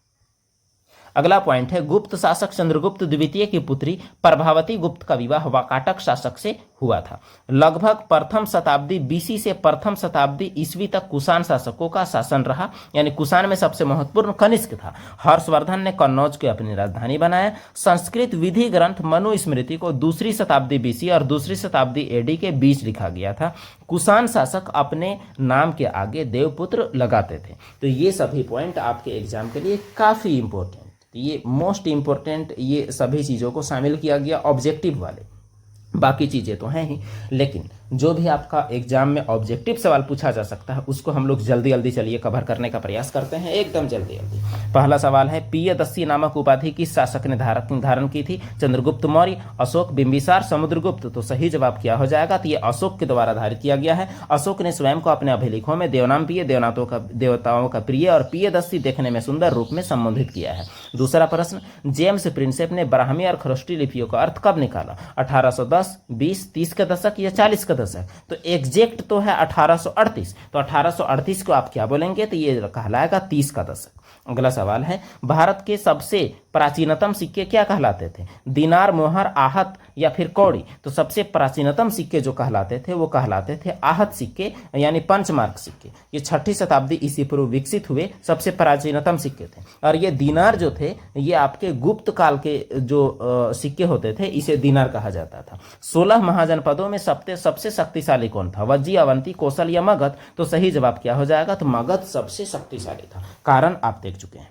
अगला पॉइंट है, गुप्त शासक चंद्रगुप्त द्वितीय की पुत्री प्रभावती गुप्त का विवाह वाकाटक शासक से हुआ था। लगभग प्रथम शताब्दी बीसी से प्रथम शताब्दी ईस्वी तक कुषाण शासकों का शासन रहा, यानी कुषाण में सबसे महत्वपूर्ण कनिष्क था। हर्षवर्धन ने कन्नौज को अपनी राजधानी बनाया। संस्कृत विधि ग्रंथ मनुस्मृति को 2री शताब्दी बीसी और 2री शताब्दी एडी के बीच लिखा गया था। कुषाण शासक अपने नाम के आगे देवपुत्र लगाते थे। तो ये सभी पॉइंट आपके एग्जाम के लिए काफ़ी इंपॉर्टेंट, ये मोस्ट इंपॉर्टेंट, ये सभी चीज़ों को शामिल किया गया ऑब्जेक्टिव वाले। बाकी चीज़ें तो हैं ही, लेकिन जो भी आपका एग्जाम में ऑब्जेक्टिव सवाल पूछा जा सकता है उसको हम लोग जल्दी जल्दी चलिए कवर करने का प्रयास करते हैं, एकदम जल्दी जल्दी। पहला सवाल है, पियदस्सी नामक उपाधि किस शासक ने धारण की थी? चंद्रगुप्त मौर्य, अशोक, बिंबिसार, समुद्रगुप्त। तो सही जवाब क्या हो जाएगा? तो ये अशोक के द्वारा धारित किया गया है। अशोक ने स्वयं को अपने अभिलेखों में देवनाम पिय, देवताओं का प्रिय और पियदस्सी देखने में सुंदर रूप में संबोधित किया है। दूसरा प्रश्न, जेम्स प्रिंसेप ने ब्राह्मी और खरोष्टी लिपियों का अर्थ कब निकाला? 1810, 20, 30 के दशक या 40 के दशक? तो एग्जैक्ट तो है 1838, तो 1838 को आप क्या बोलेंगे? तो ये कहलाएगा 30 का दशक। अगला सवाल है, भारत के सबसे प्राचीनतम सिक्के क्या कहलाते थे? दिनार, मोहर, आहत या फिर कौड़ी? तो सबसे प्राचीनतम सिक्के जो कहलाते थे वो कहलाते थे आहत सिक्के, यानी पंचमार्क सिक्के। ये 6ठी शताब्दी ईसा पूर्व विकसित हुए सबसे प्राचीनतम सिक्के थे। और ये दिनार जो थे ये आपके गुप्त काल के जो सिक्के होते थे, इसे दिनार कहा जाता था। 16 महाजनपदों में सबसे शक्तिशाली कौन था? वज्जी, अवंती, कौशल या मगध? तो सही जवाब क्या हो जाएगा? तो मगध सबसे शक्तिशाली था। कारण आप देख चुके हैं।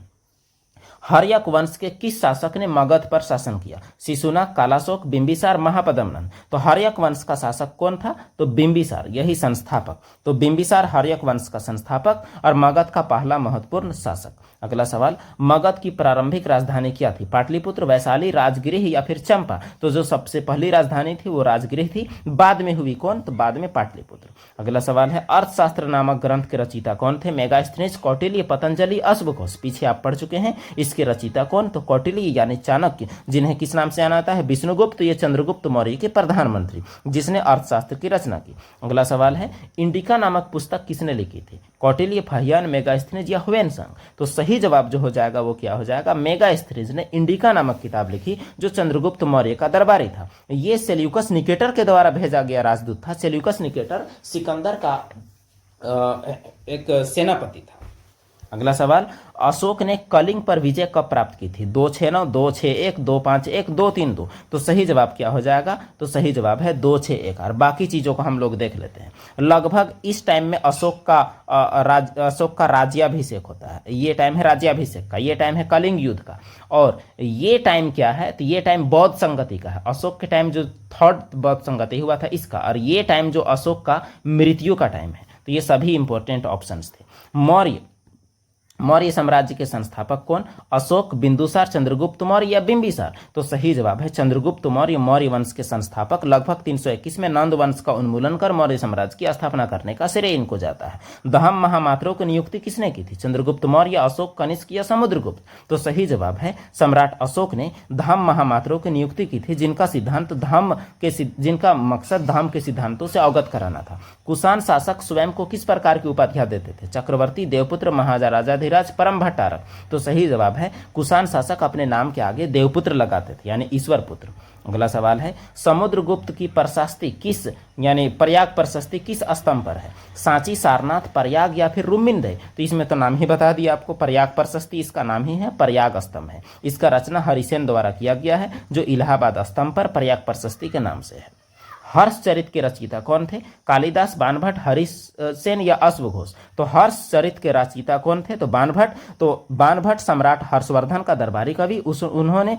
हर्यक वंश के किस शासक ने मगध पर शासन किया? शिशुनाग, कालाशोक, बिंबिसार, महापद्मनंद? तो हर्यक वंश का शासक कौन था? तो बिंबिसार, यही संस्थापक। तो बिंबिसार हर्यक वंश का संस्थापक और मगध का पहला महत्वपूर्ण शासक। अगला सवाल, मगध की प्रारंभिक राजधानी क्या थी? पाटलिपुत्र, वैशाली, राजगृह या फिर चंपा? तो जो सबसे पहली राजधानी थी वो राजगृह थी। बाद में हुई कौन? तो बाद में पाटलिपुत्र। अगला सवाल है, अर्थशास्त्र नामक ग्रंथ के रचयिता कौन थे? मेगास्थनीज, कौटिल्य, पतंजलि, अश्वघोष? पीछे आप पढ़ चुके हैं। इसके रचयिता कौन? तो कौटिल्य यानी चाणक्य, जिन्हें किस नाम से जाना जाता है? विष्णुगुप्त। ये चंद्रगुप्त मौर्य के प्रधानमंत्री, जिसने अर्थशास्त्र की रचना की। अगला सवाल है, इंडिका नामक पुस्तक किसने लिखी थी? कौटिल्य, फाह्यान, मेगास्थनीज या ह्वेनसांग? तो सही जवाब जो हो जाएगा वो क्या हो जाएगा? मेगास्थनीज ने इंडिका नामक किताब लिखी, जो चंद्रगुप्त मौर्य का दरबारी था। ये सेल्यूकस निकेटर के द्वारा भेजा गया राजदूत था। सेल्यूकस निकेटर सिकंदर का एक सेनापति था। अगला सवाल, अशोक ने कलिंग पर विजय कब प्राप्त की थी? 269, 261, 251, 232? तो सही जवाब क्या हो जाएगा? तो सही जवाब है 261। और बाकी चीज़ों को हम लोग देख लेते हैं। लगभग इस टाइम में अशोक का राज्याभिषेक होता है। ये टाइम है राज्याभिषेक का, ये टाइम है कलिंग युद्ध का। और ये टाइम क्या है? तो ये टाइम बौद्ध संगति का है। अशोक के टाइम जो 3rd बौद्ध संगति हुआ था इसका, और ये टाइम जो अशोक का मृत्यु का टाइम है। तो ये सभी इंपॉर्टेंट ऑप्शंस थे। मौर्य साम्राज्य के संस्थापक कौन? अशोक, बिंदुसार, चंद्रगुप्त मौर्य या बिंबिसार? तो सही जवाब है चंद्रगुप्त मौर्य, मौर्य वंश के संस्थापक। लगभग 321 में नंद वंश का उन्मूलन कर मौर्य साम्राज्य की स्थापना करने का श्रेय इनको जाता है। दहम महामात्रों की नियुक्ति किसने की थी? चंद्रगुप्त मौर्य, अशोक, कनिष्क या समुद्रगुप्त? तो सही जवाब है सम्राट अशोक ने धम्म महामात्रों की नियुक्ति की थी, जिनका मकसद धम्म के सिद्धांतों से अवगत कराना था। कुषाण शासक स्वयं को किस प्रकार की उपाधियां देते थे? चक्रवर्ती, देवपुत्र, महाराजाधिराज पृथ्वीराज परम भट्टारक। तो सही जवाब है कुषाण शासक अपने नाम के आगे देवपुत्र लगाते थे यानी ईश्वर पुत्र। अगला सवाल है समुद्रगुप्त की प्रशस्ति किस यानी प्रयाग प्रशस्ति किस स्तंभ पर है? सांची, सारनाथ, प्रयाग या फिर रुमिंदय? तो इसमें तो नाम ही बता दिया आपको, प्रयाग प्रशस्ति इसका नाम ही है, प्रयाग स्तंभ है। इसका रचना हरिसेन द्वारा किया गया है जो इलाहाबाद स्तंभ पर प्रयाग प्रशस्ति के नाम से है। हर्षचरित के रचयिता कौन थे? कालिदास, बाणभट्ट, हरिसेन या अश्वघोष? तो हर्षचरित के रचयिता कौन थे? तो बाणभट्ट। तो बाणभट्ट सम्राट हर्षवर्धन का दरबारी कवि, उन्होंने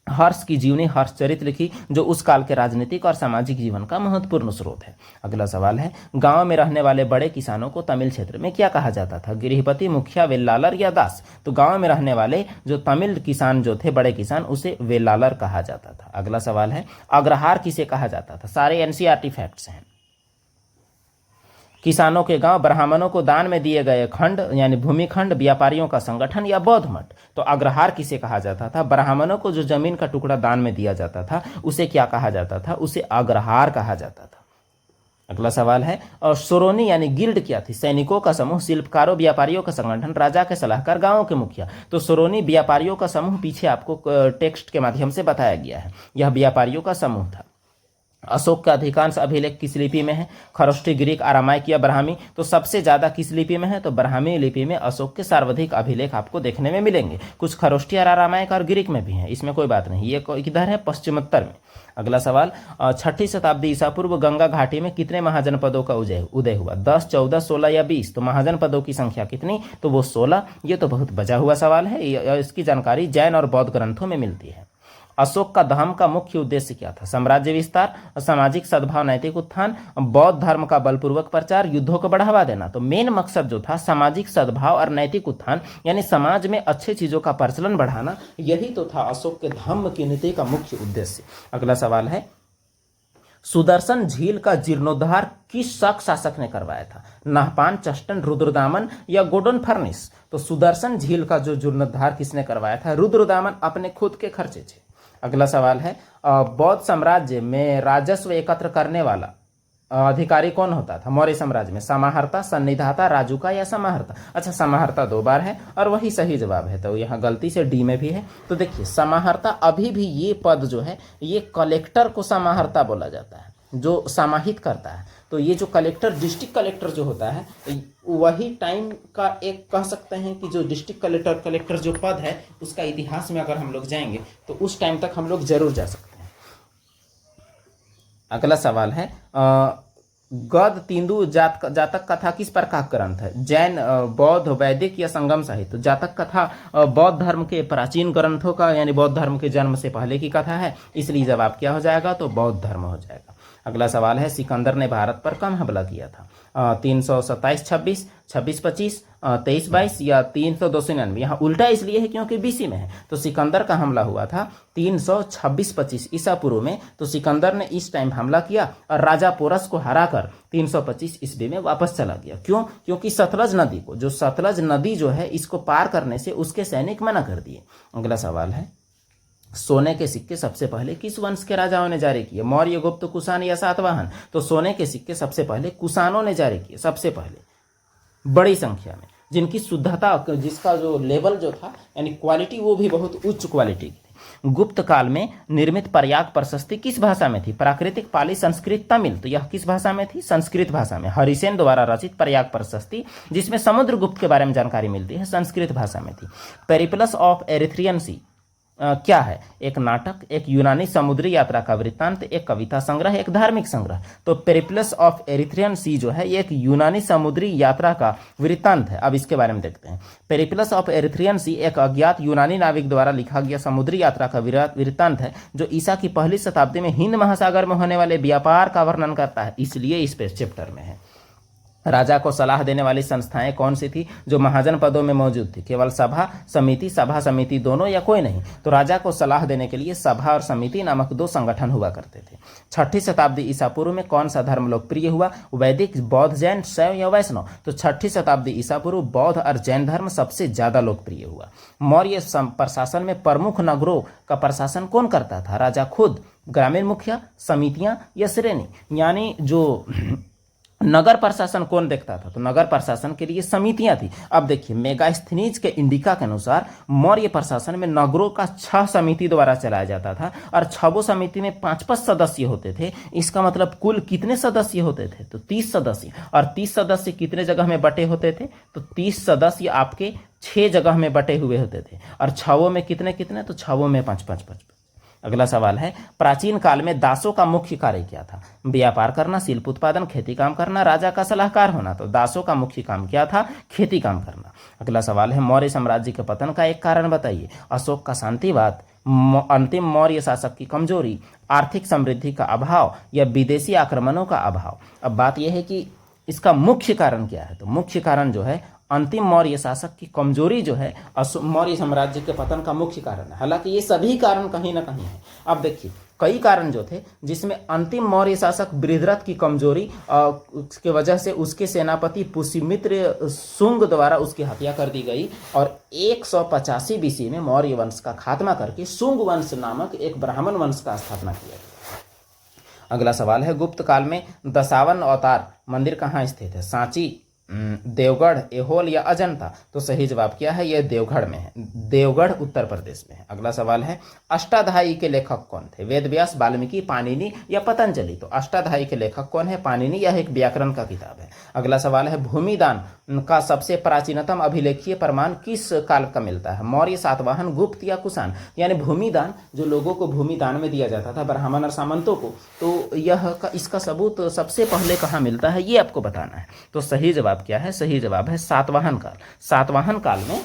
हर्ष की जीवनी हर्षचरित लिखी जो उस काल के राजनीतिक और सामाजिक जीवन का महत्वपूर्ण स्रोत है। अगला सवाल है गांव में रहने वाले बड़े किसानों को तमिल क्षेत्र में क्या कहा जाता था? गृहपति, मुखिया, वेल्लालर या दास? तो गांव में रहने वाले जो तमिल किसान जो थे, बड़े किसान, उसे वेल्लालर कहा जाता था। अगला सवाल है अग्रहार किसे कहा जाता था? सारे एनसीईआरटी फैक्ट्स हैं। किसानों के गांव, ब्राह्मणों को दान में दिए गए खंड यानी भूमिखंड, व्यापारियों का संगठन या बौद्ध मठ? तो अग्रहार किसे कहा जाता था? ब्राह्मणों को जो जमीन का टुकड़ा दान में दिया जाता था उसे क्या कहा जाता था? उसे अग्रहार कहा जाता था। अगला सवाल है और सोरोनी यानी गिल्ड क्या थी? सैनिकों का समूह, शिल्पकारों, व्यापारियों का संगठन, राजा के सलाहकार, गांवों के मुखिया? तो सोरोनी व्यापारियों का समूह पीछे आपको टेक्स्ट के माध्यम से बताया गया है, यह व्यापारियों का समूह था। अशोक का अधिकांश अभिलेख किस लिपि में है? खरोष्ठी, ग्रीक, अरामाइक या ब्राह्मी? तो सबसे ज्यादा किस लिपि में है? तो ब्राह्मी लिपि में अशोक के सर्वाधिक अभिलेख आपको देखने में मिलेंगे। कुछ खरोष्ठी और अरामाइक और ग्रीक में भी हैं, इसमें कोई बात नहीं। ये किधर है? पश्चिमोत्तर में। अगला सवाल 6ठी शताब्दी ईसा पूर्व गंगा घाटी में कितने महाजनपदों का उदय हुआ? 10, 14, 16 या 20? तो महाजनपदों की संख्या कितनी? तो वो 16। ये तो बहुत बचा हुआ सवाल है, इसकी जानकारी जैन और बौद्ध ग्रंथों में मिलती है। अशोक का धम्म का मुख्य उद्देश्य क्या था? साम्राज्य विस्तार, सामाजिक सद्भाव, नैतिक उत्थान, बौद्ध धर्म का बलपूर्वक प्रचार, युद्धों को बढ़ावा देना? तो मेन मकसद जो था सामाजिक सद्भाव और नैतिक उत्थान यानी समाज में अच्छी चीजों का प्रचलन बढ़ाना, यही तो था अशोक के धम्म की नीति का मुख्य उद्देश्य। अगला सवाल है सुदर्शन झील का जीर्णोद्धार किस शक शासक ने करवाया था? नाहपान, चष्टन, रुद्रदामन या गोडन फर्निस? तो सुदर्शन झील का जो जीर्णोद्धार किसने करवाया था? रुद्रदामन अपने खुद के खर्चे से। अगला सवाल है बौद्ध साम्राज्य में राजस्व एकत्र करने वाला अधिकारी कौन होता था मौर्य साम्राज्य में? समाहर्ता, सन्निधाता, राजुका या समाहर्ता? अच्छा, समाहर्ता 2 बार है और वही सही जवाब है, तो यहाँ गलती से डी में भी है। तो देखिए समाहर्ता, अभी भी ये पद जो है ये कलेक्टर को समाहर्ता बोला जाता है जो समाहित करता है। तो ये जो कलेक्टर, डिस्ट्रिक्ट कलेक्टर जो होता है, वही टाइम का एक कह सकते हैं कि जो डिस्ट्रिक्ट कलेक्टर जो पद है उसका इतिहास में अगर हम लोग जाएंगे तो उस टाइम तक हम लोग जरूर जा सकते हैं। अगला सवाल है गद तिंदु जातक कथा किस प्रकार का ग्रंथ है? जैन, बौद्ध, वैदिक या संगम साहित्य? जातक कथा बौद्ध धर्म के प्राचीन ग्रंथों का यानी बौद्ध धर्म के जन्म से पहले की कथा है, इसलिए जवाब क्या हो जाएगा? तो बौद्ध धर्म हो जाएगा। अगला सवाल है सिकंदर ने भारत पर कब हमला किया था? 327-26, 26-25, 23-22 या 300-299? यहाँ उल्टा इसलिए है क्योंकि बीसी में है। तो सिकंदर का हमला हुआ था 326-25 ईसा पूर्व में। तो सिकंदर ने इस टाइम हमला किया और राजा पोरस को हराकर 325 ईस्वी में वापस चला गया। क्यों? क्योंकि सतलज नदी को, जो सतलज नदी जो है इसको पार करने से उसके सैनिक मना कर दिए। अगला सवाल है सोने के सिक्के सबसे पहले किस वंश के राजाओं ने जारी किए? मौर्य, गुप्त, कुषाण या सातवाहन? तो सोने के सिक्के सबसे पहले कुषाणों ने जारी किए, सबसे पहले बड़ी संख्या में, जिनकी शुद्धता, जिसका जो लेवल जो था यानी क्वालिटी वो भी बहुत उच्च क्वालिटी की थी। गुप्त काल में निर्मित प्रयाग प्रशस्ति किस भाषा में थी? प्राकृतिक, पाली, संस्कृत, तमिल? तो यह किस भाषा में थी? संस्कृत भाषा में। हरिसेन द्वारा रचित प्रयाग प्रशस्ति जिसमें समुद्रगुप्त के बारे में जानकारी मिलती है, संस्कृत भाषा में थी। पेरिप्लस ऑफ एरिथ्रियन सी क्या है? एक नाटक, एक यूनानी समुद्री यात्रा का वृत्तांत, एक कविता संग्रह, एक धार्मिक संग्रह? तो पेरिप्लस ऑफ एरिथ्रियन सी जो है एक यूनानी समुद्री यात्रा का वृत्तांत है। अब इसके बारे में देखते हैं। पेरिप्लस ऑफ एरिथ्रियन सी एक अज्ञात यूनानी नाविक द्वारा लिखा गया समुद्री यात्रा का वृत्तांत है जो ईसा की पहली शताब्दी में हिंद महासागर में होने वाले व्यापार का वर्णन करता है, इसलिए इस चैप्टर में है। राजा को सलाह देने वाली संस्थाएं कौन सी थी जो महाजन पदों में मौजूद थी? केवल सभा समिति दोनों या कोई नहीं? तो राजा को सलाह देने के लिए सभा और समिति नामक 2 संगठन हुआ करते थे। 6ठी शताब्दी ईसा पूर्व में कौन सा धर्म लोकप्रिय हुआ? वैदिक, बौद्ध, जैन, शैव या वैष्णव? तो 6ठी शताब्दी ईसा पूर्व बौद्ध और जैन धर्म सबसे ज्यादा लोकप्रिय हुआ। मौर्य प्रशासन में प्रमुख नगरों का प्रशासन कौन करता था? राजा खुद, ग्रामीण मुखिया, समितियां या श्रेणी? यानी जो नगर प्रशासन कौन देखता था? तो नगर प्रशासन के लिए समितियां थी। अब देखिए मेगास्थनीज के इंडिका के अनुसार मौर्य प्रशासन में नगरों का 6 समिति द्वारा चलाया जाता था और 6 समिति में 5-5 सदस्य होते थे। इसका मतलब कुल कितने सदस्य होते थे? तो 30 सदस्य। और 30 सदस्य कितने जगह में बटे होते थे? तो 30 सदस्य आपके 6 जगह में बटे हुए होते थे। और 6 में कितने कितने? तो 6 में 5-5-5। अगला सवाल है, प्राचीन काल में दासों का मुख्य कार्य क्या था? व्यापार करना, शिल्प उत्पादन, खेती काम करना, राजा का सलाहकार होना। तो दासों का मुख्य काम क्या था? खेती काम करना। अगला सवाल है, मौर्य साम्राज्य के पतन का एक कारण बताइए। अशोक का शांतिवाद, अंतिम मौर्य शासक की कमजोरी, आर्थिक समृद्धि का अभाव या विदेशी आक्रमणों का अभाव। अब बात यह है कि इसका मुख्य कारण क्या है? तो मुख्य कारण जो है अंतिम मौर्य शासक की कमजोरी जो है मौर्य साम्राज्य के पतन का मुख्य कारण है। हालांकि ये सभी कारण कहीं ना कहीं है। अब देखिए कई कारण जो थे जिसमें अंतिम मौर्य शासक बृहद्रथ की कमजोरी की वजह से उसके सेनापति पुष्यमित्र शुंग द्वारा उसकी हत्या कर दी गई और 185 BC में मौर्य वंश का खात्मा करके शुंग वंश नामक एक ब्राह्मण वंश का स्थापना किया गया। अगला सवाल है, गुप्त काल में दशावन अवतार मंदिर कहाँ स्थित है? सांची, देवगढ़, ऐहोल या अजंता। तो सही जवाब क्या है? यह देवगढ़ में है। देवगढ़ उत्तर प्रदेश में है। अगला सवाल है, अष्टाध्यायी के लेखक कौन थे? वेदव्यास, वाल्मीकि, पाणिनि या पतंजलि। तो अष्टाध्यायी के लेखक कौन है? पाणिनि। यह एक व्याकरण का किताब है। अगला सवाल है, भूमिदान का सबसे प्राचीनतम अभिलेखीय प्रमाण किस काल का मिलता है? मौर्य, सातवाहन, गुप्त या कुषाण। यानी भूमिदान, जो लोगों को भूमिदान में दिया जाता था ब्राह्मण और सामंतों को, तो इसका सबूत सबसे पहले कहाँ मिलता है ये आपको बताना है। तो सही जवाब क्या है? सही जवाब है सातवाहन काल। सातवाहन काल में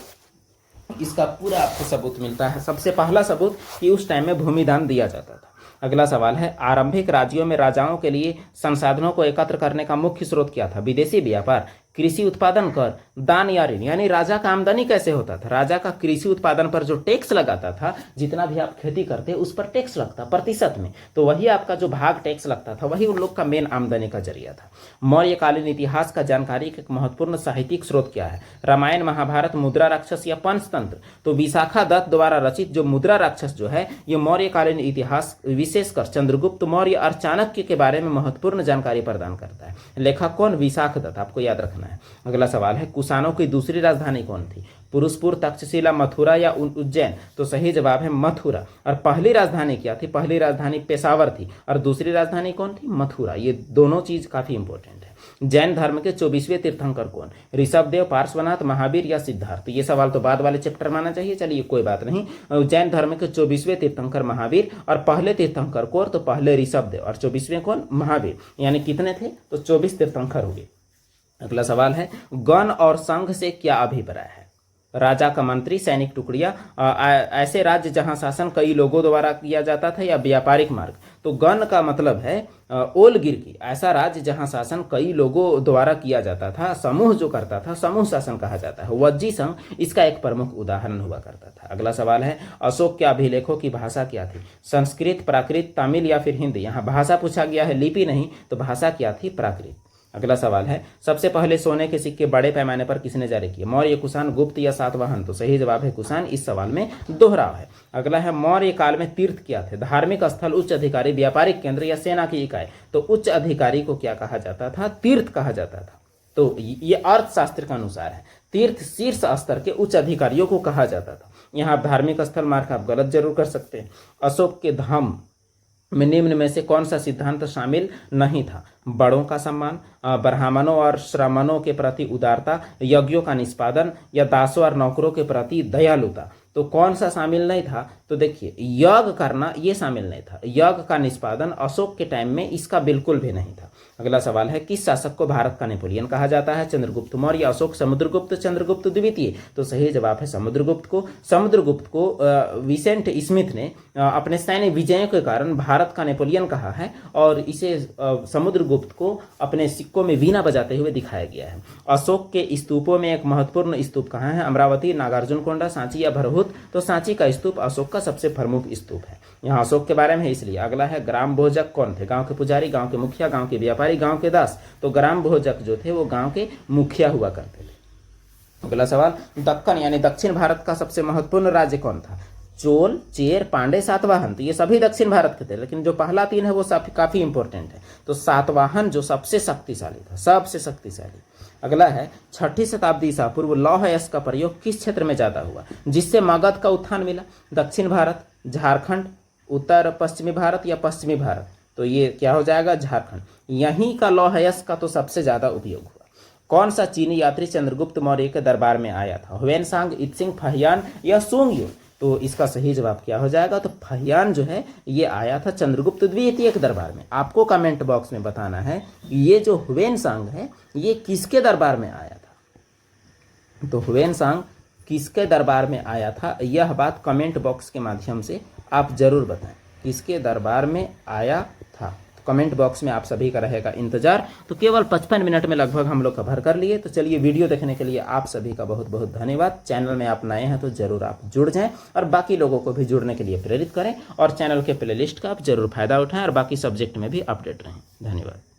इसका पूरा आपको सबूत मिलता है। सबसे पहला सबूत कि उस टाइम में भूमिदान दिया जाता था। अगला सवाल है, आरंभिक राज्यों में राजाओं के लिए संसाधनों को एकत्र करने का मुख्य स्रोत क्या था? विदेशी व्यापार, कृषि उत्पादन कर, दान या ऋण। यानी राजा का आमदनी कैसे होता था? राजा का कृषि उत्पादन पर जो टैक्स लगाता था, जितना भी आप खेती करते उस पर टैक्स लगता प्रतिशत में, तो वही आपका जो भाग टैक्स लगता था वही उन लोग का मेन आमदनी का जरिया था। मौर्यकालीन इतिहास का जानकारी का एक महत्वपूर्ण साहित्यिक स्रोत क्या है? रामायण, महाभारत, मुद्रा राक्षस या पंचतंत्र। तो विशाखा दत्त द्वारा रचित जो मुद्रा राक्षस जो है ये मौर्यकालीन इतिहास विशेषकर चंद्रगुप्त मौर्य और चाणक्य के बारे में महत्वपूर्ण जानकारी प्रदान करता है। लेखक कौन? विशाखा दत्त, आपको याद रखना है। अगला सवाल है, कुषाणों की दूसरी राजधानी कौन थी? पुरुषपुर, तक्षशिला, मथुरा या उज्जैन। तो सही जवाब है मथुरा। और पहली राजधानी क्या थी? पहली राजधानी पेशावर थी और दूसरी राजधानी कौन थी? मथुरा। ये दोनों चीज काफी इंपॉर्टेंट है। जैन धर्म के 24वें तीर्थंकर कौन? ऋषभदेव, पार्श्वनाथ, महावीर या सिद्धार्थ। ये सवाल तो बाद वाले चैप्टर में आना चाहिए, चलिए कोई बात नहीं। जैन धर्म के 24वें तीर्थंकर महावीर और पहले तीर्थंकर कौन? तो पहले ऋषभदेव और 24वें कौन? महावीर। यानी कितने थे? तो 24 तीर्थंकर हो गए। अगला सवाल है, गण और संघ से क्या अभिप्राय है? राजा का मंत्री, सैनिक टुकड़ियां, ऐसे राज्य जहां शासन कई लोगों द्वारा किया जाता था या व्यापारिक मार्ग। तो गण का मतलब है ओलगिरकी, ऐसा राज्य जहां शासन कई लोगों द्वारा किया जाता था, समूह जो करता था समूह शासन कहा जाता है। वज्जी संघ इसका एक प्रमुख उदाहरण हुआ करता था। अगला सवाल है, अशोक के अभिलेखों की भाषा क्या थी? संस्कृत, प्राकृत, तमिल या फिर हिंदी। यहाँ भाषा पूछा गया है, लिपि नहीं। तो भाषा क्या थी? प्राकृत। अगला सवाल है, सबसे पहले सोने के सिक्के बड़े पैमाने पर किसने जारी किए? मौर्य, कुषाण, गुप्त या सातवाहन। तो सही जवाब है कुषाण। इस सवाल में दोहराव है। अगला है, मौर्य काल में तीर्थ क्या थे? धार्मिक स्थल, उच्च अधिकारी, व्यापारिक केंद्र या सेना की इकाई। तो उच्च अधिकारी को क्या कहा जाता था? तीर्थ कहा जाता था। तो ये अर्थशास्त्र के अनुसार है, तीर्थ शीर्ष स्तर के उच्च अधिकारियों को कहा जाता था। यहाँ धार्मिक स्थल मार्क आप गलत जरूर कर सकते हैं। अशोक के धम्म में निम्न में से कौन सा सिद्धांत शामिल नहीं था? बड़ों का सम्मान, ब्राह्मणों और श्रमणों के प्रति उदारता, यज्ञों का निष्पादन या दासों और नौकरों के प्रति दयालुता। तो कौन सा शामिल नहीं था? तो देखिए यज्ञ करना ये शामिल नहीं था। यज्ञ का निष्पादन अशोक के टाइम में इसका बिल्कुल भी नहीं था। अगला सवाल है, किस शासक को भारत का नेपोलियन कहा जाता है? चंद्रगुप्त मौर्य, अशोक, समुद्रगुप्त, चंद्रगुप्त द्वितीय। तो सही जवाब है समुद्रगुप्त को। समुद्रगुप्त को विसेंट स्मिथ ने अपने सैन्य विजयों के कारण भारत का नेपोलियन कहा है और इसे समुद्रगुप्त को अपने सिक्कों में वीणा बजाते हुए दिखाया गया है। अशोक के स्तूपों में एक महत्वपूर्ण स्तूप कहाँ है? अमरावती, नागार्जुनकोंडा, सांची या भरहुत। तो सांची का स्तूप अशोक का सबसे प्रमुख स्तूप है। यहाँ अशोक के बारे में है इसलिए। अगला है, ग्राम भोजक कौन थे? गांव के पुजारी, गांव के मुखिया, गांव के व्यापारी, गांव के दास। तो ग्राम भोजक जो थे वो गांव के मुखिया हुआ करते थे। अगला सवाल, दक्कन यानी दक्षिण भारत का सबसे महत्वपूर्ण राज्य कौन था? चोल, चेर, पांडे, सातवाहन, तो ये सभी दक्षिण भारत के थे, लेकिन जो पहला 3 है वो काफी इंपॉर्टेंट है। तो सातवाहन जो सबसे शक्तिशाली था, सबसे शक्तिशाली। अगला है 6ठी शताब्दी ईसा पूर्व लौह यस्क का प्रयोग किस क्षेत्र में ज्यादा हुआ, जिससे मगध का उत्थान मिला? दक्षिण भारत, झारखंड, उत्तर पश्चिमी भारत या पश्चिमी भारत? तो ये क्या हो जाएगा? झारखंड। यहीं का लौह यस्क का तो सबसे ज्यादा उपयोग हुआ। कौन सा चीनी यात्री चंद्रगुप्त मौर्य के दरबार में आया था? ह्वेनसांग, इत्सिंग, फहियान या सुंगयू? तो इसका सही जवाब क्या हो जाएगा? तो फहियान जो है ये आया था चंद्रगुप्त द्वितीय के दरबार में। आपको कमेंट बॉक्स में बताना है ये जो ह्वेनसांग है ये किसके दरबार में आया था। तो ह्वेनसांग किसके दरबार में आया था, यह बात कमेंट बॉक्स के माध्यम से आप जरूर बताएं, किसके दरबार में आया था। तो कमेंट बॉक्स में आप सभी का रहेगा इंतजार। तो केवल 55 मिनट में लगभग हम लोग कवर कर लिए। तो चलिए, वीडियो देखने के लिए आप सभी का बहुत बहुत धन्यवाद। चैनल में आप नए हैं तो जरूर आप जुड़ जाएं और बाकी लोगों को भी जुड़ने के लिए प्रेरित करें और चैनल के प्लेलिस्ट का आप जरूर फायदा उठाएं और बाकी सब्जेक्ट में भी अपडेट रहें। धन्यवाद।